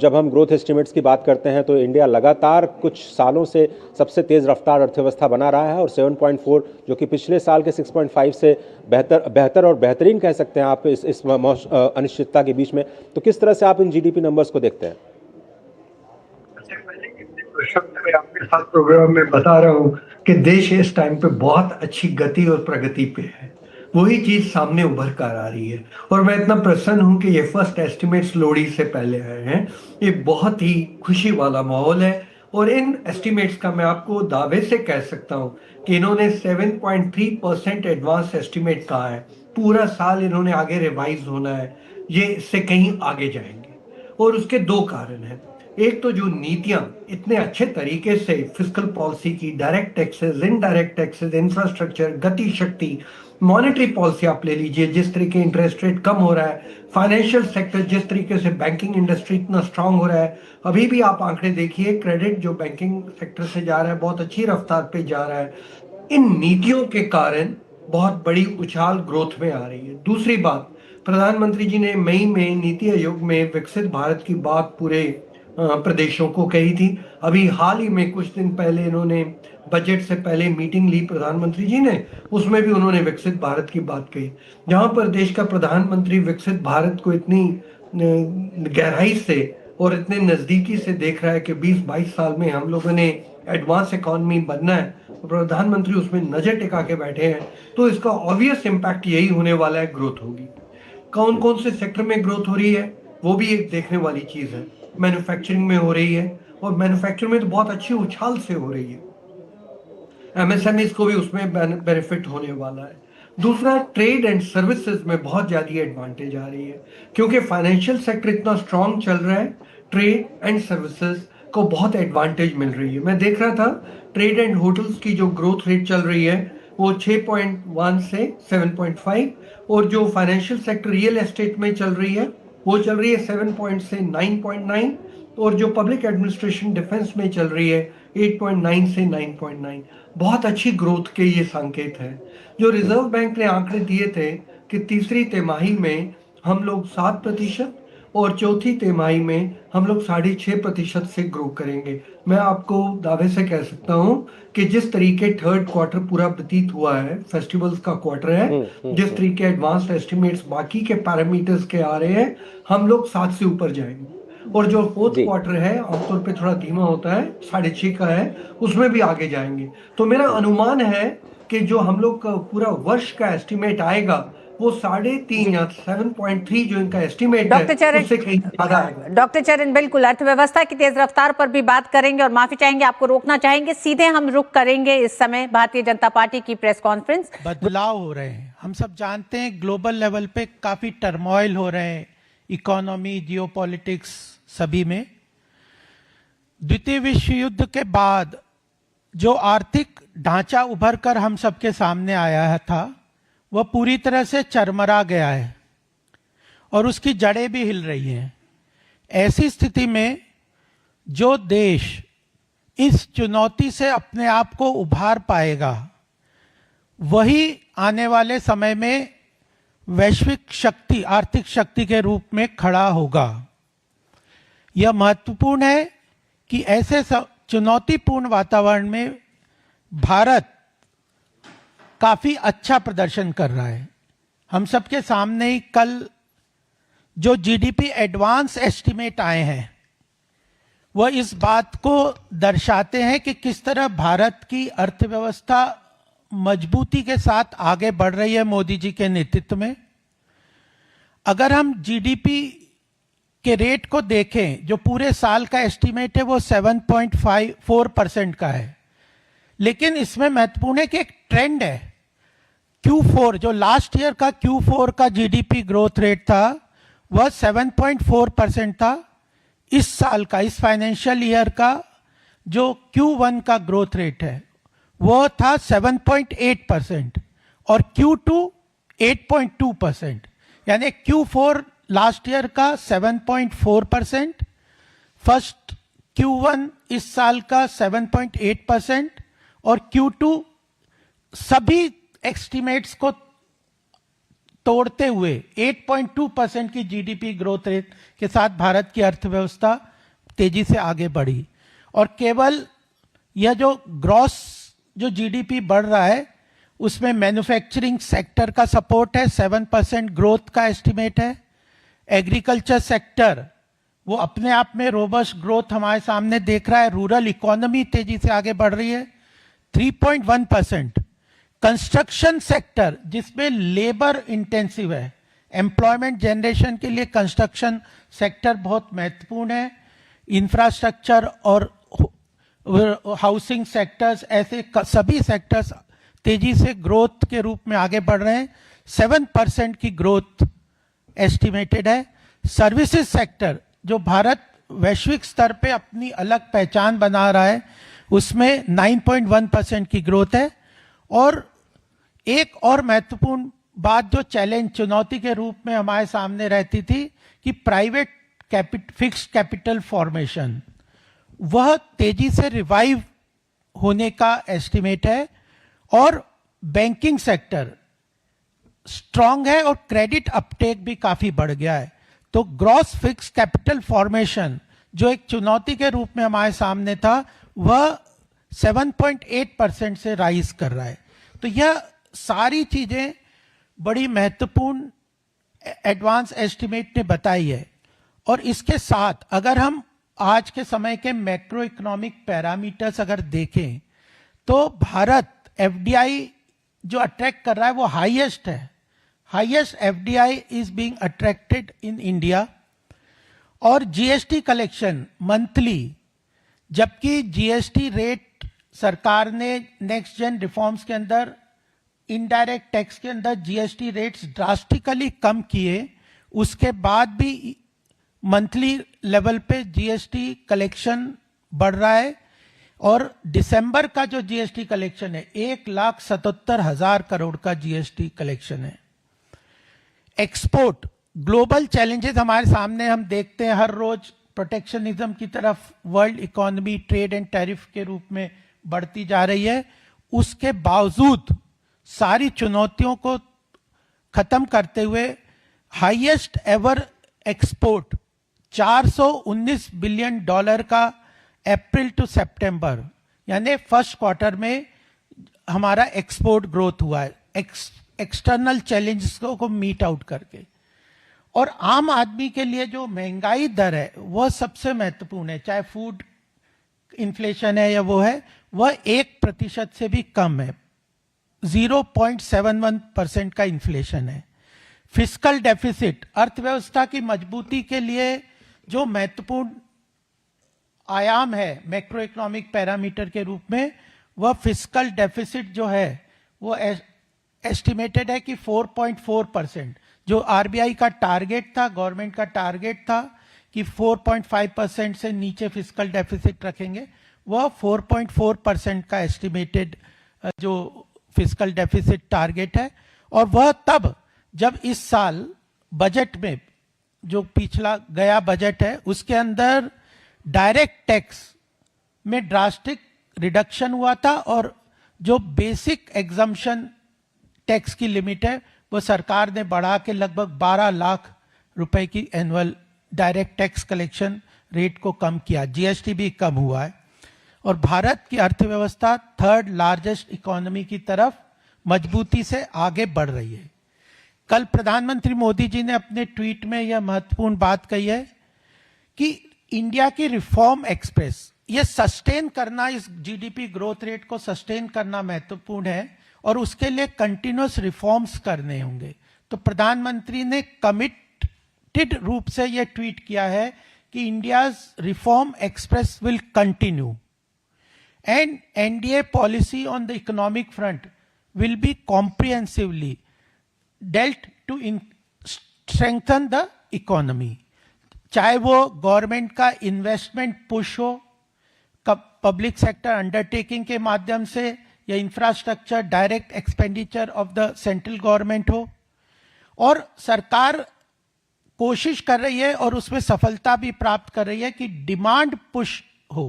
जब हम ग्रोथ एस्टिमेट्स की बात करते हैं तो इंडिया लगातार कुछ सालों से सबसे तेज़ रफ्तार अर्थव्यवस्था बना रहा है और 7.4 जो कि पिछले साल के 6.5 से बेहतर और बेहतरीन कह सकते हैं आप इस अनिश्चितता के बीच में। तो किस तरह से आप इन जीडीपी नंबर्स को देखते हैं? मैं आपके साथ प्रोग्राम में बता रहा हूँ कि देश इस टाइम पे बहुत अच्छी गति और प्रगति पे है। वही चीज सामने उभर कर आ रही है और मैं इतना प्रसन्न हूँ कि ये फर्स्ट एस्टिमेट्स लोहड़ी से पहले आए हैं। ये बहुत ही खुशी वाला माहौल है और इन एस्टिमेट्स का मैं आपको दावे से कह सकता हूँ कि इन्होंने 7.3% एडवांस एस्टिमेट कहा है। पूरा साल इन्होंने आगे रिवाइज होना है, ये इससे कहीं आगे जाएंगे और उसके दो कारण हैं। एक तो जो नीतियां इतने अच्छे तरीके से फिस्कल पॉलिसी की, direct taxes, indirect taxes, infrastructure, गति शक्ति, मॉनेटरी पॉलिसी आप ले लीजिए, जिस तरीके इंटरेस्ट रेट कम हो रहा है, फाइनेंशियल सेक्टर जिस तरीके से बैंकिंग इंडस्ट्री इतना स्ट्रांग हो रहा है। अभी भी आप आंकड़े देखिए, क्रेडिट जो बैंकिंग सेक्टर से जा रहा है बहुत अच्छी रफ्तार पे जा रहा है। इन नीतियों के कारण बहुत बड़ी उछाल ग्रोथ में आ रही है। दूसरी बात, प्रधानमंत्री जी ने मई में नीति आयोग में विकसित भारत की बात पूरे प्रदेशों को कही थी। अभी हाल ही में कुछ दिन पहले इन्होंने बजट से पहले मीटिंग ली प्रधानमंत्री जी ने, उसमें भी उन्होंने विकसित भारत की बात कही। जहां पर देश का प्रधानमंत्री विकसित भारत को इतनी गहराई से और इतने नजदीकी से देख रहा है कि 20-22 साल में हम लोगों ने एडवांस इकोनॉमी बनना है, प्रधानमंत्री उसमें नजर टिका के बैठे हैं, तो इसका ऑब्वियस इम्पैक्ट यही होने वाला है, ग्रोथ होगी। कौन कौन से सेक्टर में ग्रोथ हो रही है वो भी एक देखने वाली चीज है। मैन्युफैक्चरिंग में हो रही है और मैन्युफैक्चरिंग में तो बहुत अच्छी उछाल से हो रही है। एमएसएमईज को भी उसमें बेनिफिट होने वाला है। दूसरा, ट्रेड एंड सर्विसेज में बहुत ज्यादा एडवांटेज आ रही है क्योंकि फाइनेंशियल सेक्टर इतना स्ट्रांग चल रहा है, ट्रेड एंड सर्विसेज को बहुत एडवांटेज मिल रही है। मैं देख रहा था ट्रेड एंड होटल्स की जो ग्रोथ रेट चल रही है वो 6.1 से 7.5 और जो फाइनेंशियल सेक्टर रियल एस्टेट में चल रही है वो चल रही है 7 से 9.9 और जो पब्लिक एडमिनिस्ट्रेशन डिफेंस में चल रही है 8.9 से 9.9। बहुत अच्छी ग्रोथ के ये संकेत है। जो रिजर्व बैंक ने आंकड़े दिए थे कि तीसरी तिमाही में हम लोग 7% और चौथी तिमाही में हम लोग 6.5% से ग्रो करेंगे। मैं आपको दावे से कह सकता हूं कि जिस तरीके थर्ड क्वार्टर पूरा व्यतीत हुआ है, फेस्टिवल्स का क्वार्टर है, जिस तरीके एडवांस्ड एस्टिमेट्स बाकी के पैरामीटर्स के आ रहे हैं, हम लोग 7 से ऊपर जाएंगे। और जो फोर्थ क्वार्टर है आमतौर पे थोड़ा धीमा होता है, 6.5 का है, उसमें भी आगे जाएंगे। तो मेरा अनुमान है कि जो हम लोग का पूरा वर्ष का एस्टिमेट आएगा वो 3.5 या 7.3 जो इनका एस्टिमेट है उससे कहीं ज्यादा आएगा। डॉक्टर चरण, बिल्कुल अर्थव्यवस्था की तेज रफ्तार पर भी बात करेंगे और माफी चाहेंगे, आपको रोकना चाहेंगे। सीधे हम रुक करेंगे इस समय भारतीय जनता पार्टी की प्रेस कॉन्फ्रेंस। बदलाव हो रहे हैं, हम सब जानते हैं, ग्लोबल लेवल पे काफी टर्मोइल हो रहे हैं, इकोनॉमी, जियोपॉलिटिक्स सभी में। द्वितीय विश्व युद्ध के बाद जो आर्थिक ढांचा उभर कर हम सबके सामने आया था वह पूरी तरह से चरमरा गया है और उसकी जड़ें भी हिल रही हैं। ऐसी स्थिति में जो देश इस चुनौती से अपने आप को उभार पाएगा वही आने वाले समय में वैश्विक शक्ति, आर्थिक शक्ति के रूप में खड़ा होगा। यह महत्वपूर्ण है कि ऐसे चुनौतीपूर्ण वातावरण में भारत काफी अच्छा प्रदर्शन कर रहा है। हम सबके सामने ही कल जो जीडीपी एडवांस एस्टीमेट आए हैं वह इस बात को दर्शाते हैं कि किस तरह भारत की अर्थव्यवस्था मजबूती के साथ आगे बढ़ रही है मोदी जी के नेतृत्व में। अगर हम जीडीपी के रेट को देखें, जो पूरे साल का एस्टीमेट है वो 7.54% का है, लेकिन इसमें महत्वपूर्ण है कि एक ट्रेंड है। Q4 जो लास्ट ईयर का Q4 का जीडीपी ग्रोथ रेट था वह 7.4% था। इस साल का, इस फाइनेंशियल ईयर का जो Q1 का ग्रोथ रेट है वह था 7.8% और Q2 8.2%, यानी Q4 लास्ट ईयर का 7.4%, फर्स्ट Q1 इस साल का 7.8% और Q2 सभी एस्टिमेट्स को तोड़ते हुए 8.2% की जीडीपी ग्रोथ रेट के साथ भारत की अर्थव्यवस्था तेजी से आगे बढ़ी। और केवल यह जो ग्रॉस जो जीडीपी बढ़ रहा है उसमें मैन्युफैक्चरिंग सेक्टर का सपोर्ट है, 7% ग्रोथ का एस्टिमेट है। एग्रीकल्चर सेक्टर वो अपने आप में रोबस्ट ग्रोथ हमारे सामने देख रहा है। रूरल इकोनॉमी तेजी से आगे बढ़ रही है, 3.1%। कंस्ट्रक्शन सेक्टर जिसमें लेबर इंटेंसिव है, एम्प्लॉयमेंट जनरेशन के लिए कंस्ट्रक्शन सेक्टर बहुत महत्वपूर्ण है। इंफ्रास्ट्रक्चर और हाउसिंग सेक्टर्स, ऐसे सभी सेक्टर्स तेजी से ग्रोथ के रूप में आगे बढ़ रहे हैं। 7% की ग्रोथ एस्टिमेटेड है। सर्विसेज सेक्टर जो भारत वैश्विक स्तर पे अपनी अलग पहचान बना रहा है उसमें 9.1% की ग्रोथ है। और एक और महत्वपूर्ण बात जो चैलेंज, चुनौती के रूप में हमारे सामने रहती थी कि प्राइवेट फिक्स्ड कैपिटल फॉर्मेशन, वह तेजी से रिवाइव होने का एस्टिमेट है। और बैंकिंग सेक्टर स्ट्रांग है और क्रेडिट अपटेक भी काफी बढ़ गया है। तो ग्रॉस फिक्स्ड कैपिटल फॉर्मेशन जो एक चुनौती के रूप में हमारे सामने था वह 7.8% से राइज कर रहा है। तो यह सारी चीजें बड़ी महत्वपूर्ण एडवांस एस्टिमेट ने बताई है। और इसके साथ अगर हम आज के समय के मैक्रो इकोनॉमिक पैरामीटर्स अगर देखें तो भारत एफडीआई जो अट्रैक्ट कर रहा है वो हाईएस्ट है। Highest FDI is being attracted in India. और जीएसटी कलेक्शन मंथली, जबकि जीएसटी रेट सरकार ने नेक्स्ट जेन रिफॉर्म्स के अंदर इनडायरेक्ट टैक्स के अंदर जीएसटी रेट्स ड्रास्टिकली कम किए, उसके बाद भी मंथली लेवल पे जीएसटी कलेक्शन बढ़ रहा है। और दिसंबर का जो जीएसटी कलेक्शन है 1,77,000 करोड़ का जीएसटी कलेक्शन है। एक्सपोर्ट, ग्लोबल चैलेंजेस हमारे सामने हम देखते हैं हर रोज, प्रोटेक्शनिज्म की तरफ world economy trade and tariff के रूप में बढ़ती जा रही है। उसके बावजूद सारी चुनौतियों को खत्म करते हुए हाईएस्ट एवर एक्सपोर्ट $419 बिलियन का अप्रैल टू सितंबर यानी फर्स्ट क्वार्टर में हमारा एक्सपोर्ट ग्रोथ हुआ है, एक्सटर्नल चैलेंजेस को मीट आउट करके। और आम आदमी के लिए जो महंगाई दर है वह सबसे महत्वपूर्ण है, चाहे फूड इन्फ्लेशन है या वो है, वह 1% से भी कम है, 0.71% का इन्फ्लेशन है। फिस्कल डेफिसिट, अर्थव्यवस्था की मजबूती के लिए जो महत्वपूर्ण आयाम है मैक्रो इकोनॉमिक पैरामीटर के रूप में, वह फिस्कल डेफिसिट जो है वो एस्टिमेटेड है कि 4.4%, जो आरबीआई का टारगेट था, गवर्नमेंट का टारगेट था कि 4.5% से नीचे फिस्कल डेफिसिट रखेंगे, वह 4.4% का एस्टिमेटेड जो फिस्कल डेफिसिट टारगेट है। और वह तब जब इस साल बजट में, जो पिछला गया बजट है उसके अंदर डायरेक्ट टैक्स में ड्रास्टिक रिडक्शन हुआ था और जो बेसिक एग्जम्पशन टैक्स की लिमिट है वो सरकार ने बढ़ा के लगभग 12 लाख रुपए की annual direct tax collection rate को कम किया। जीएसटी भी कम हुआ है और भारत की अर्थव्यवस्था थर्ड लार्जेस्ट इकोनॉमी की तरफ मजबूती से आगे बढ़ रही है। कल प्रधानमंत्री मोदी जी ने अपने ट्वीट में यह महत्वपूर्ण बात कही है कि इंडिया की रिफॉर्म एक्सप्रेस ये सस्टेन करना, इस जीडीपी ग्रोथ रेट को सस्टेन करना महत्वपूर्ण है और उसके लिए कंटिन्यूअस रिफॉर्म्स करने होंगे। तो प्रधानमंत्री ने कमिटेड रूप से यह ट्वीट किया है कि India's reform express will continue and NDA policy on the economic front will be comprehensively dealt to strengthen the economy. चाहे वो गवर्नमेंट का इन्वेस्टमेंट पुश हो पब्लिक सेक्टर अंडरटेकिंग के माध्यम से या infrastructure direct expenditure of the central government हो, और सरकार कोशिश कर रही है और उसमें सफलता भी प्राप्त कर रही है कि डिमांड पुश हो।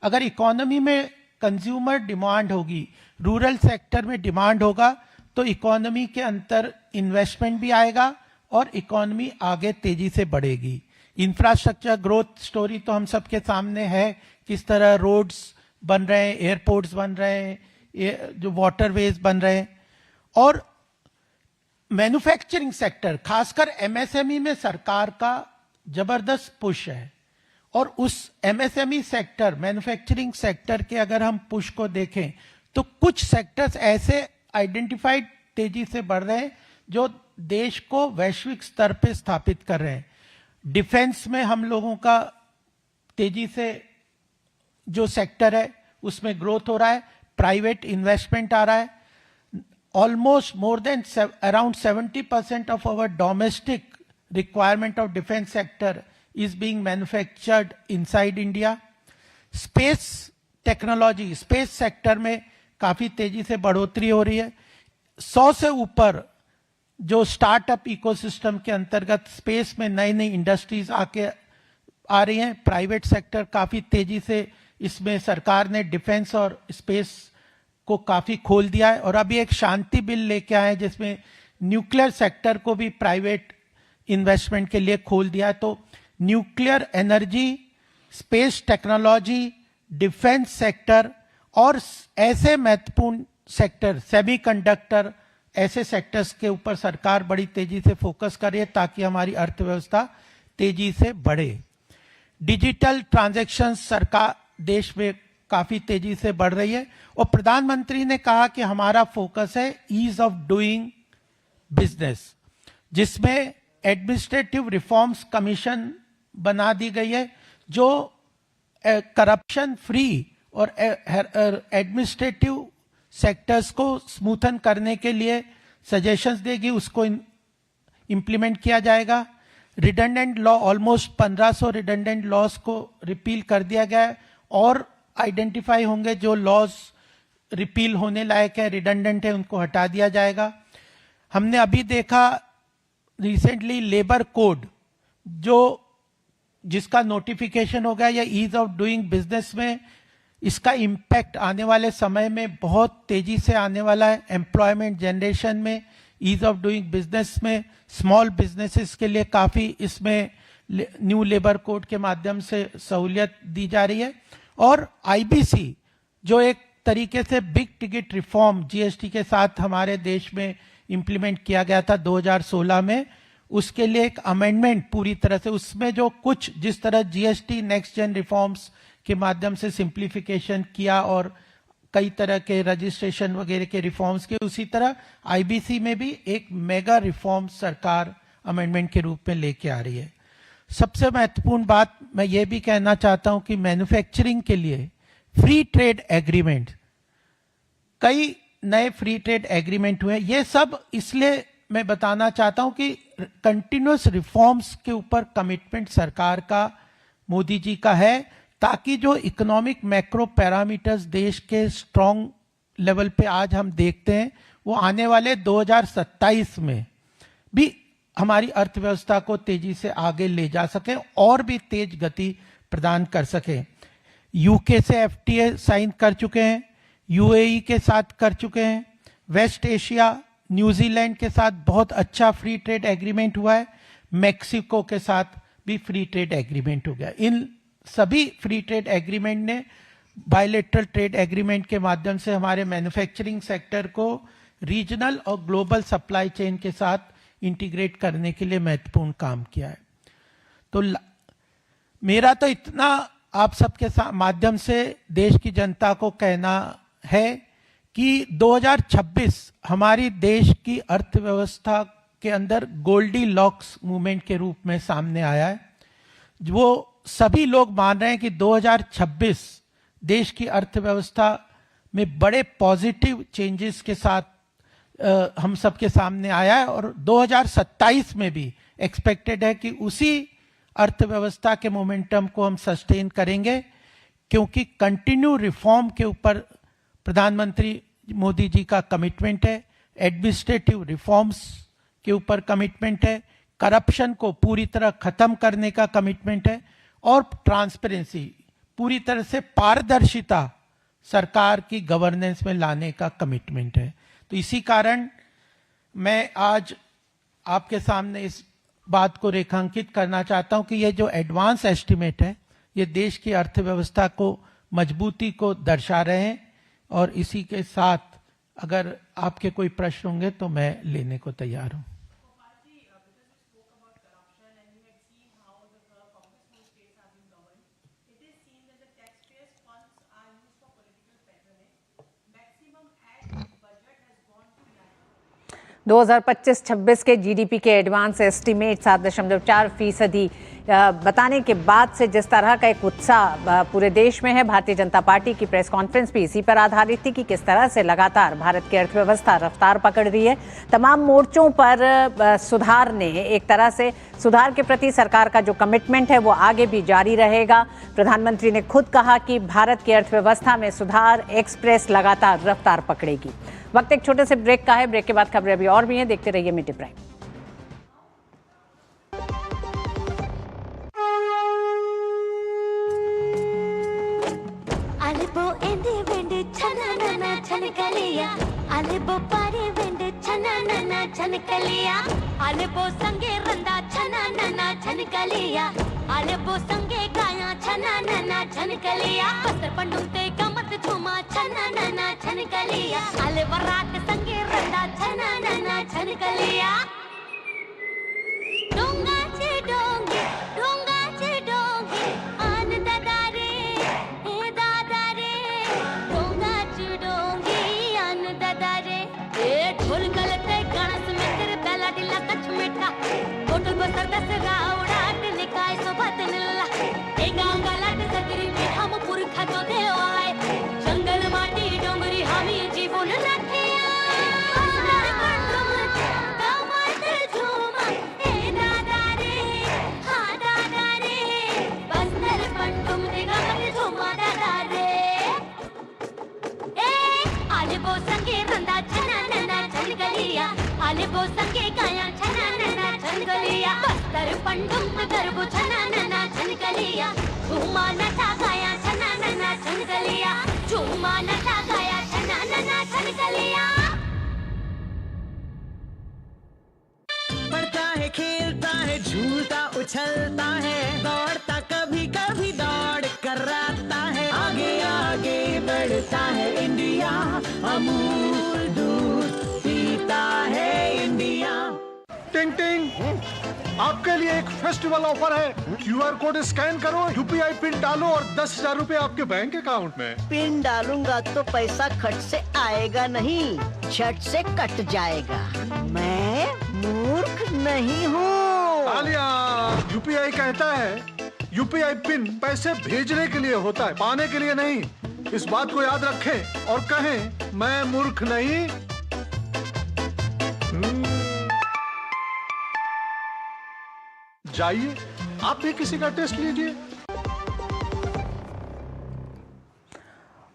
अगर इकोनॉमी में कंज्यूमर डिमांड होगी, रूरल सेक्टर में डिमांड होगा, तो इकोनॉमी के अंदर इन्वेस्टमेंट भी आएगा और इकोनॉमी आगे तेजी से बढ़ेगी। इंफ्रास्ट्रक्चर ग्रोथ स्टोरी तो हम सबके सामने है, किस तरह रोड्स बन रहे हैं, एयरपोर्ट्स बन रहे हैं, जो वाटरवेज बन रहे हैं, और मैन्युफैक्चरिंग सेक्टर खासकर एमएसएमई में सरकार का जबरदस्त पुश है। और उस एमएसएमई सेक्टर, मैन्युफैक्चरिंग सेक्टर के अगर हम पुश को देखें तो कुछ सेक्टर्स ऐसे आइडेंटिफाइड तेजी से बढ़ रहे हैं जो देश को वैश्विक स्तर पे स्थापित कर रहे हैं। डिफेंस में हम लोगों का तेजी से जो सेक्टर है उसमें ग्रोथ हो रहा है, प्राइवेट इन्वेस्टमेंट आ रहा है। Almost more than around 70% of our domestic requirement of defence sector is being manufactured inside India. Space technology, space sector में काफी तेजी से बढ़ोतरी हो रही है। 100 से ऊपर जो स्टार्टअप इकोसिस्टम के अंतर्गत स्पेस में नई नई इंडस्ट्रीज आ रही हैं। प्राइवेट सेक्टर काफी तेजी से इसमें, सरकार ने डिफेंस और स्पेस को काफी खोल दिया है। और अभी एक शांति बिल लेके आए जिसमें न्यूक्लियर सेक्टर को भी प्राइवेट इन्वेस्टमेंट के लिए खोल दिया है। तो nuclear energy, space technology, defence sector और ऐसे महत्वपूर्ण सेक्टर सेमीकंडक्टर, ऐसे सेक्टर्स के ऊपर सरकार बड़ी तेजी से फोकस कर रही है ताकि हमारी अर्थव्यवस्था तेजी से बढ़े। डिजिटल ट्रांजैक्शन सरकार देश में काफी तेजी से बढ़ रही है और प्रधानमंत्री ने कहा कि हमारा फोकस है ईज ऑफ डूइंग बिजनेस, जिसमें एडमिनिस्ट्रेटिव रिफॉर्म्स कमीशन बना दी गई है जो करप्शन फ्री और एडमिनिस्ट्रेटिव सेक्टर्स को स्मूथन करने के लिए सजेशंस देगी, उसको इम्प्लीमेंट किया जाएगा। Redundant law, almost 1500 redundant laws को रिपील कर दिया गया है और आइडेंटिफाई होंगे जो लॉज रिपील होने लायक है, रिडंडेंट है, उनको हटा दिया जाएगा। हमने अभी देखा रिसेंटली लेबर कोड जिसका नोटिफिकेशन हो गया या ईज ऑफ डूइंग बिजनेस में, इसका इम्पैक्ट आने वाले समय में बहुत तेजी से आने वाला है। एम्प्लॉयमेंट जनरेशन में, ईज ऑफ डूइंग बिजनेस में, स्मॉल बिजनेसेस के लिए काफी इसमें न्यू लेबर कोड के माध्यम से सहूलियत दी जा रही है। और आईबीसी जो एक तरीके से बिग टिकट रिफॉर्म जीएसटी के साथ हमारे देश में इंप्लीमेंट किया गया था 2016 में, उसके लिए एक अमेंडमेंट पूरी तरह से, उसमें जो कुछ जिस तरह जीएसटी नेक्स्ट जेन रिफॉर्म्स के माध्यम से सिंप्लीफिकेशन किया और कई तरह के रजिस्ट्रेशन वगैरह के रिफॉर्म्स के, उसी तरह आईबीसी में भी एक मेगा रिफॉर्म सरकार अमेंडमेंट के रूप में लेके आ रही है। सबसे महत्वपूर्ण बात मैं ये भी कहना चाहता हूं कि मैन्युफैक्चरिंग के लिए फ्री ट्रेड एग्रीमेंट, कई नए फ्री ट्रेड एग्रीमेंट हुए। ये सब इसलिए मैं बताना चाहता हूं कि कंटिन्यूअस रिफॉर्म्स के ऊपर कमिटमेंट सरकार का, मोदी जी का है, ताकि जो इकोनॉमिक मैक्रो पैरामीटर्स देश के स्ट्रॉन्ग लेवल पे आज हम देखते हैं वो आने वाले 2027 में भी हमारी अर्थव्यवस्था को तेजी से आगे ले जा सके और भी तेज गति प्रदान कर सके। यूके से एफटीए साइन कर चुके हैं, यूएई के साथ कर चुके हैं, वेस्ट एशिया न्यूजीलैंड के साथ बहुत अच्छा फ्री ट्रेड एग्रीमेंट हुआ है, मैक्सिको के साथ भी फ्री ट्रेड एग्रीमेंट हो गया। इन सभी फ्री ट्रेड एग्रीमेंट ने बायलैटरल ट्रेड एग्रीमेंट के माध्यम से हमारे मैन्युफैक्चरिंग सेक्टर को रीजनल और ग्लोबल सप्लाई चेन के साथ इंटीग्रेट करने के लिए महत्वपूर्ण काम किया है। तो मेरा तो इतना आप सबके माध्यम से देश की जनता को कहना है कि 2026 हमारी देश की अर्थव्यवस्था के अंदर गोल्डी लॉक्स मूवमेंट के रूप में सामने आया है। वो सभी लोग मान रहे हैं कि 2026 देश की अर्थव्यवस्था में बड़े पॉजिटिव चेंजेस के साथ हम सबके सामने आया है और 2027 में भी एक्सपेक्टेड है कि उसी अर्थव्यवस्था के मोमेंटम को हम सस्टेन करेंगे, क्योंकि कंटिन्यू रिफॉर्म के ऊपर प्रधानमंत्री मोदी जी का कमिटमेंट है, एडमिनिस्ट्रेटिव रिफॉर्म्स के ऊपर कमिटमेंट है, करप्शन को पूरी तरह खत्म करने का कमिटमेंट है और ट्रांसपेरेंसी, पूरी तरह से पारदर्शिता सरकार की गवर्नेंस में लाने का कमिटमेंट है। तो इसी कारण मैं आज आपके सामने इस बात को रेखांकित करना चाहता हूं कि ये जो एडवांस एस्टिमेट है ये देश की अर्थव्यवस्था को मजबूती को दर्शा रहे हैं और इसी के साथ अगर आपके कोई प्रश्न होंगे तो मैं लेने को तैयार हूं। दो 2025-26 के जीडीपी के एडवांस एस्टीमेट 7.4% बताने के बाद से जिस तरह का एक उत्साह पूरे देश में है, भारतीय जनता पार्टी की प्रेस कॉन्फ्रेंस भी इसी पर आधारित थी कि किस तरह से लगातार भारत की अर्थव्यवस्था रफ्तार पकड़ रही है। तमाम मोर्चों पर सुधार ने एक तरह से सुधार के प्रति सरकार का जो कमिटमेंट है वो आगे भी जारी रहेगा। प्रधानमंत्री ने खुद कहा कि भारत की अर्थव्यवस्था में सुधार एक्सप्रेस लगातार रफ्तार पकड़ेगी। वक्त एक छोटे से ब्रेक का है, ब्रेक के बाद खबरें अभी और भी हैं, देखते रहिए मिड डे प्राइम। అలబో ఎండి వెండి చననన చనకలియా అలబో పారి వెండి చననన చనకలియా అలబో సంగే రందా చననన చనకలియా అలబో సంగే గాయా చననన చనకలియా పసర్ పండుంతే గమత్ ఝుమా చననన చనకలియా అలవరాట్ సంగే రందా చననన చనకలియా డోంగాచి డోంగి డోంగాచి డోంగి ఆనందదారే ढोल गलते गणस में तेरे बेला डिला कछ मिटा गोटल बसर दस रावड़ा निकाय सोबत निल्ला ए गांगा लाट सगरी में हम पुरखा तो दे आए जंगल माटी डोंगरी हामी जीवन नथिया असर पंडुम कमत झूमा ए दादा रे हा दादा रे बस्तर पंडुम रे गमत झूमा दादा रे ए आलेबो संगे रंदा छननना छनगलिया आलेबो संगे गाया छननना छनगलिया बस्तर पंडुम गरबो छननना छनगलिया झूमा नचा गाया छननना छनगलिया झूमा नचा गाया छननना छनगलिया पढ़ता है खेलता है झूलता उछलता है दौड़ता कभी कभी दौड़ कराता है आगे आगे बढ़ता है इंडिया अमूल दूध पीता है इंडिया। टिंग टिंग, आपके लिए एक फेस्टिवल ऑफर है। क्यूआर कोड स्कैन करो, यूपीआई पिन डालो और 10,000 रुपए आपके बैंक अकाउंट में। पिन डालूंगा तो पैसा खट से आएगा नहीं, झट से कट जाएगा। मैं मूर्ख नहीं हूँ। तालियां। यूपीआई कहता है यूपीआई पिन पैसे भेजने के लिए होता है, पाने के लिए नहीं। इस बात को याद रखें और कहें मैं मूर्ख नहीं। जाइए आप भी किसी का टेस्ट लीजिए।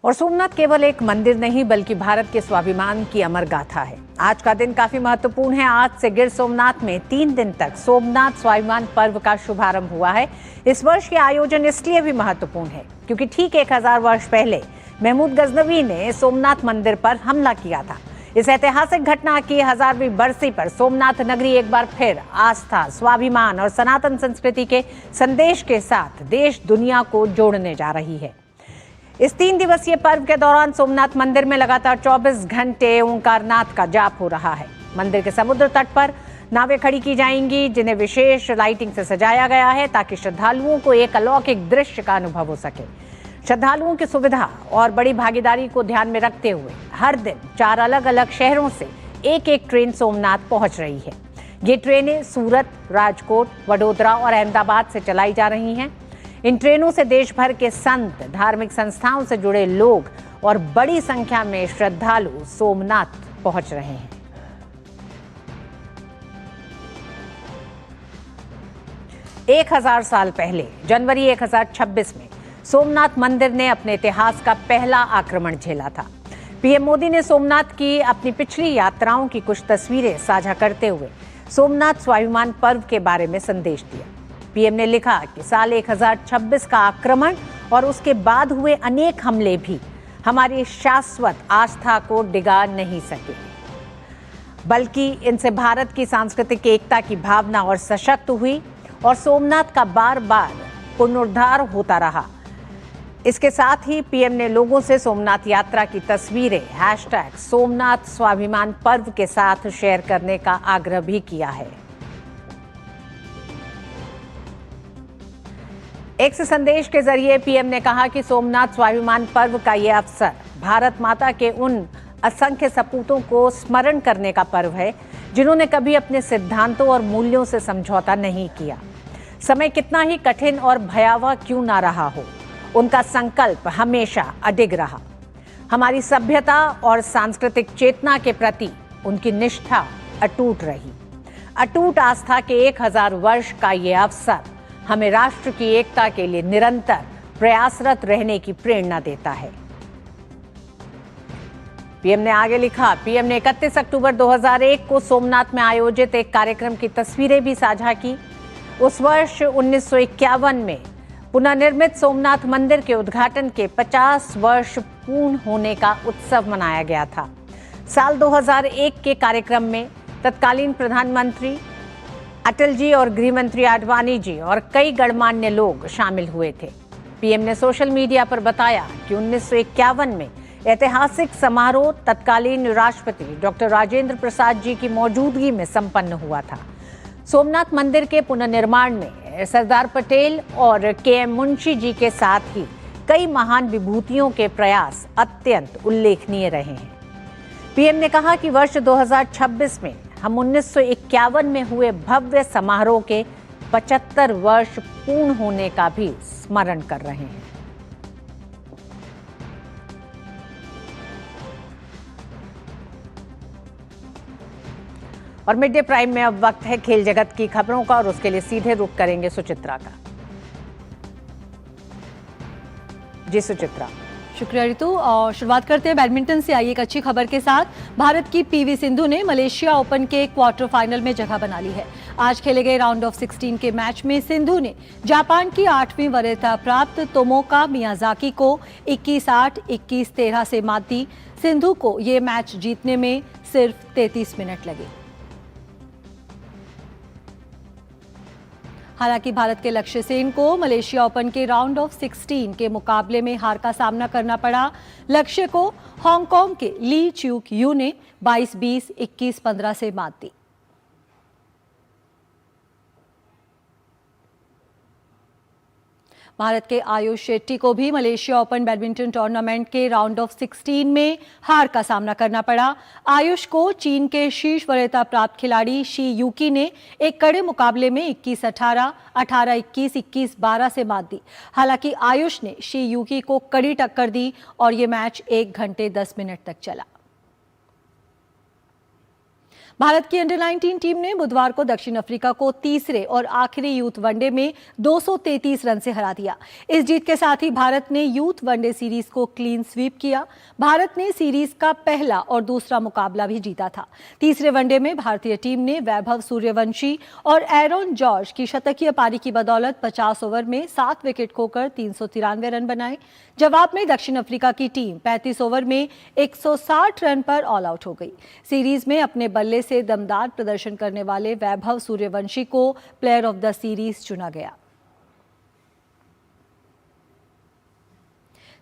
और सोमनाथ केवल एक मंदिर नहीं बल्कि भारत के स्वाभिमान की अमर गाथा है। आज का दिन काफी महत्वपूर्ण है। आज से गिर सोमनाथ में 3 दिन तक सोमनाथ स्वाभिमान पर्व का शुभारंभ हुआ है। इस वर्ष के आयोजन इसलिए भी महत्वपूर्ण है क्योंकि ठीक 1000 वर्ष पहले महमूद गजनवी ने सोमनाथ मंदिर पर हमला किया था। इस ऐतिहासिक घटना की 1000वीं बरसी पर सोमनाथ नगरी एक बार फिर आस्था, स्वाभिमान और सनातन संस्कृति के संदेश के साथ देश दुनिया को जोड़ने जा रही है। इस 3 दिवसीय पर्व के दौरान सोमनाथ मंदिर में लगातार 24 घंटे ओंकारनाथ का जाप हो रहा है। मंदिर के समुद्र तट पर नावें खड़ी की जाएंगी, जिन्हें विशेष लाइटिंग से सजाया गया है ताकि श्रद्धालुओं को एक अलौकिक दृश्य का अनुभव हो सके। श्रद्धालुओं की सुविधा और बड़ी भागीदारी को ध्यान में रखते हुए हर दिन 4 अलग-अलग शहरों से एक ट्रेन सोमनाथ पहुंच रही है। ये ट्रेनें सूरत, राजकोट, वडोदरा और अहमदाबाद से चलाई जा रही हैं। इन ट्रेनों से देश भर के संत, धार्मिक संस्थाओं से जुड़े लोग और बड़ी संख्या में श्रद्धालु सोमनाथ पहुंच रहे हैं। एक 1000 साल पहले जनवरी 1026 में सोमनाथ मंदिर ने अपने इतिहास का पहला आक्रमण झेला था। पीएम मोदी ने सोमनाथ की अपनी पिछली यात्राओं की कुछ तस्वीरें साझा करते हुए सोमनाथ स्वाभिमान पर्व के बारे में संदेश दिया। पीएम ने लिखा कि साल 1026 का आक्रमण और उसके बाद हुए अनेक हमले भी हमारी शाश्वत आस्था को डिगा नहीं सके, बल्कि इनसे भारत की सांस्कृतिक एकता की भावना और सशक्त हुई और सोमनाथ का बार बार पुनरुद्धार होता रहा। इसके साथ ही पीएम ने लोगों से सोमनाथ यात्रा की तस्वीरें #सोमनाथ स्वाभिमान पर्व के साथ शेयर करने का आग्रह भी किया है। एक संदेश के जरिए पीएम ने कहा कि सोमनाथ स्वाभिमान पर्व का यह अवसर भारत माता के उन असंख्य सपूतों को स्मरण करने का पर्व है जिन्होंने कभी अपने सिद्धांतों और मूल्यों से समझौता नहीं किया। समय कितना ही कठिन और भयावह क्यों ना रहा हो, उनका संकल्प हमेशा अडिग रहा। हमारी सभ्यता और सांस्कृतिक चेतना के प्रति उनकी निष्ठा अटूट रही। अटूट आस्था के 1000 वर्ष का ये अवसर हमें राष्ट्र की एकता के लिए निरंतर प्रयासरत रहने की प्रेरणा देता है। पीएम ने आगे लिखा, पीएम ने 31 अक्टूबर 2001 को सोमनाथ में आयोजित एक कार्यक्रम की तस्वीरें भी साझा की। उस वर्ष 1951 में पुनर्निर्मित सोमनाथ मंदिर के उद्घाटन के 50 वर्ष पूर्ण होने का उत्सव मनाया गया था। साल 2001 के कार्यक्रम में तत्कालीन प्रधानमंत्री अटल जी और गृह मंत्री आडवाणी जी और कई गणमान्य लोग शामिल हुए थे। पीएम ने सोशल मीडिया पर बताया कि 1951 में ऐतिहासिक समारोह तत्कालीन राष्ट्रपति डॉक्टर राजेंद्र प्रसाद जी की मौजूदगी में संपन्न हुआ था। सोमनाथ मंदिर के पुनर्निर्माण में सरदार पटेल और केएम मुंशी जी के साथ ही कई महान विभूतियों के प्रयास अत्यंत उल्लेखनीय रहे हैं। पीएम ने कहा कि वर्ष 2026 में हम 1951 में हुए भव्य समारोह के 75 वर्ष पूर्ण होने का भी स्मरण कर रहे हैं। और मिड डे प्राइम में अब वक्त है खेल जगत की खबरों का और उसके लिए सीधे रुख करेंगे सुचित्रा का। जी सुचित्रा। शुक्रिया ऋतु। और शुरुआत करते हैं बैडमिंटन से। आई एक अच्छी खबर के साथ। भारत की पीवी सिंधु ने मलेशिया ओपन के क्वार्टर फाइनल में जगह बना ली है। आज खेले गए राउंड ऑफ 16 के मैच में सिंधु ने जापान की 8वीं वरीयता प्राप्त तोमोका मियाजाकी को 21-8, 21-13 से मात दी। सिंधु को ये मैच जीतने में सिर्फ 33 मिनट लगे। हालांकि भारत के लक्ष्य सेन को मलेशिया ओपन के राउंड ऑफ 16 के मुकाबले में हार का सामना करना पड़ा। लक्ष्य को हांगकांग के ली च्यूक यू ने 22-20, 21-15 से मात दी। भारत के आयुष शेट्टी को भी मलेशिया ओपन बैडमिंटन टूर्नामेंट के राउंड ऑफ 16 में हार का सामना करना पड़ा। आयुष को चीन के शीर्ष वरीयता प्राप्त खिलाड़ी शी यूकी ने एक कड़े मुकाबले में 21-18, 18-21, 21-12 से मात दी। हालांकि आयुष ने शी यूकी को कड़ी टक्कर दी और ये मैच 1 घंटे 10 मिनट तक चला। भारत की अंडर 19 टीम ने बुधवार को दक्षिण अफ्रीका को तीसरे और आखिरी यूथ वनडे में 233 रन से हरा दिया। इस जीत के साथ ही भारत ने यूथ वनडे सीरीज को क्लीन स्वीप किया। भारत ने सीरीज का पहला और दूसरा मुकाबला भी जीता था। तीसरे वनडे में भारतीय टीम ने वैभव सूर्यवंशी और एरॉन जॉर्ज की शतकीय पारी की बदौलत 50 ओवर में 7 विकेट खोकर 393 रन बनाए। जवाब में दक्षिण अफ्रीका की टीम 35 ओवर में 160 रन पर ऑल आउट हो गई। सीरीज में अपने बल्ले से दमदार प्रदर्शन करने वाले वैभव सूर्यवंशी को प्लेयर ऑफ द सीरीज चुना गया।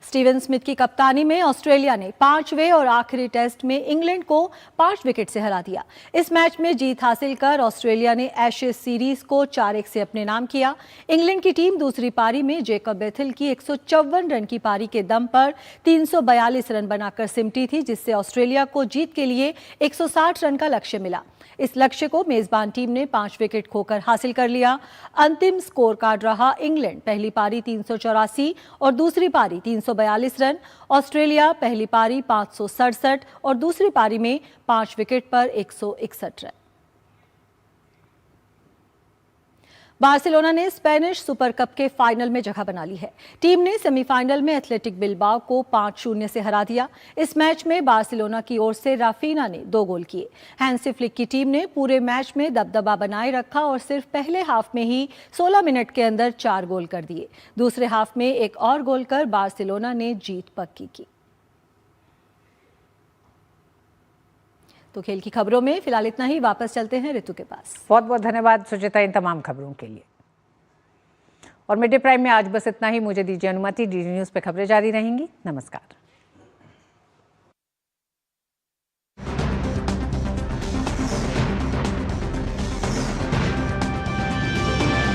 स्टीवन स्मिथ की कप्तानी में ऑस्ट्रेलिया ने 5वें और आखिरी टेस्ट में इंग्लैंड को 5 विकेट से हरा दिया। इस मैच में जीत हासिल कर ऑस्ट्रेलिया ने एशेज सीरीज को 4-1 से अपने नाम किया। इंग्लैंड की टीम दूसरी पारी में जेकब बेथिल की 154 रन की पारी के दम पर 342 रन बनाकर सिमटी थी, जिससे ऑस्ट्रेलिया को जीत के लिए 160 रन का लक्ष्य मिला। इस लक्ष्य को मेजबान टीम ने 5 विकेट खोकर हासिल कर लिया। अंतिम स्कोर कार्ड रहा इंग्लैंड पहली पारी 384 और दूसरी पारी 342 रन, ऑस्ट्रेलिया पहली पारी 567 और दूसरी पारी में 5 विकेट पर 161 रन। बार्सिलोना ने स्पेनिश सुपर कप के फाइनल में जगह बना ली है। टीम ने सेमीफाइनल में एथलेटिक बिलबाओ को 5-0 से हरा दिया। इस मैच में बार्सिलोना की ओर से राफीना ने 2 गोल किए। हैंसी फ्लिक की टीम ने पूरे मैच में दबदबा बनाए रखा और सिर्फ पहले हाफ में ही 16 मिनट के अंदर 4 गोल कर दिए। दूसरे हाफ में एक और गोल कर बार्सिलोना ने जीत पक्की की। तो खेल की खबरों में फिलहाल इतना ही। वापस चलते हैं ऋतु के पास। बहुत बहुत धन्यवाद सुचिता इन तमाम खबरों के लिए। और मिड डे प्राइम में आज बस इतना ही। मुझे दीजिए अनुमति। डीडी न्यूज़ पे खबरें जारी रहेंगी। नमस्कार।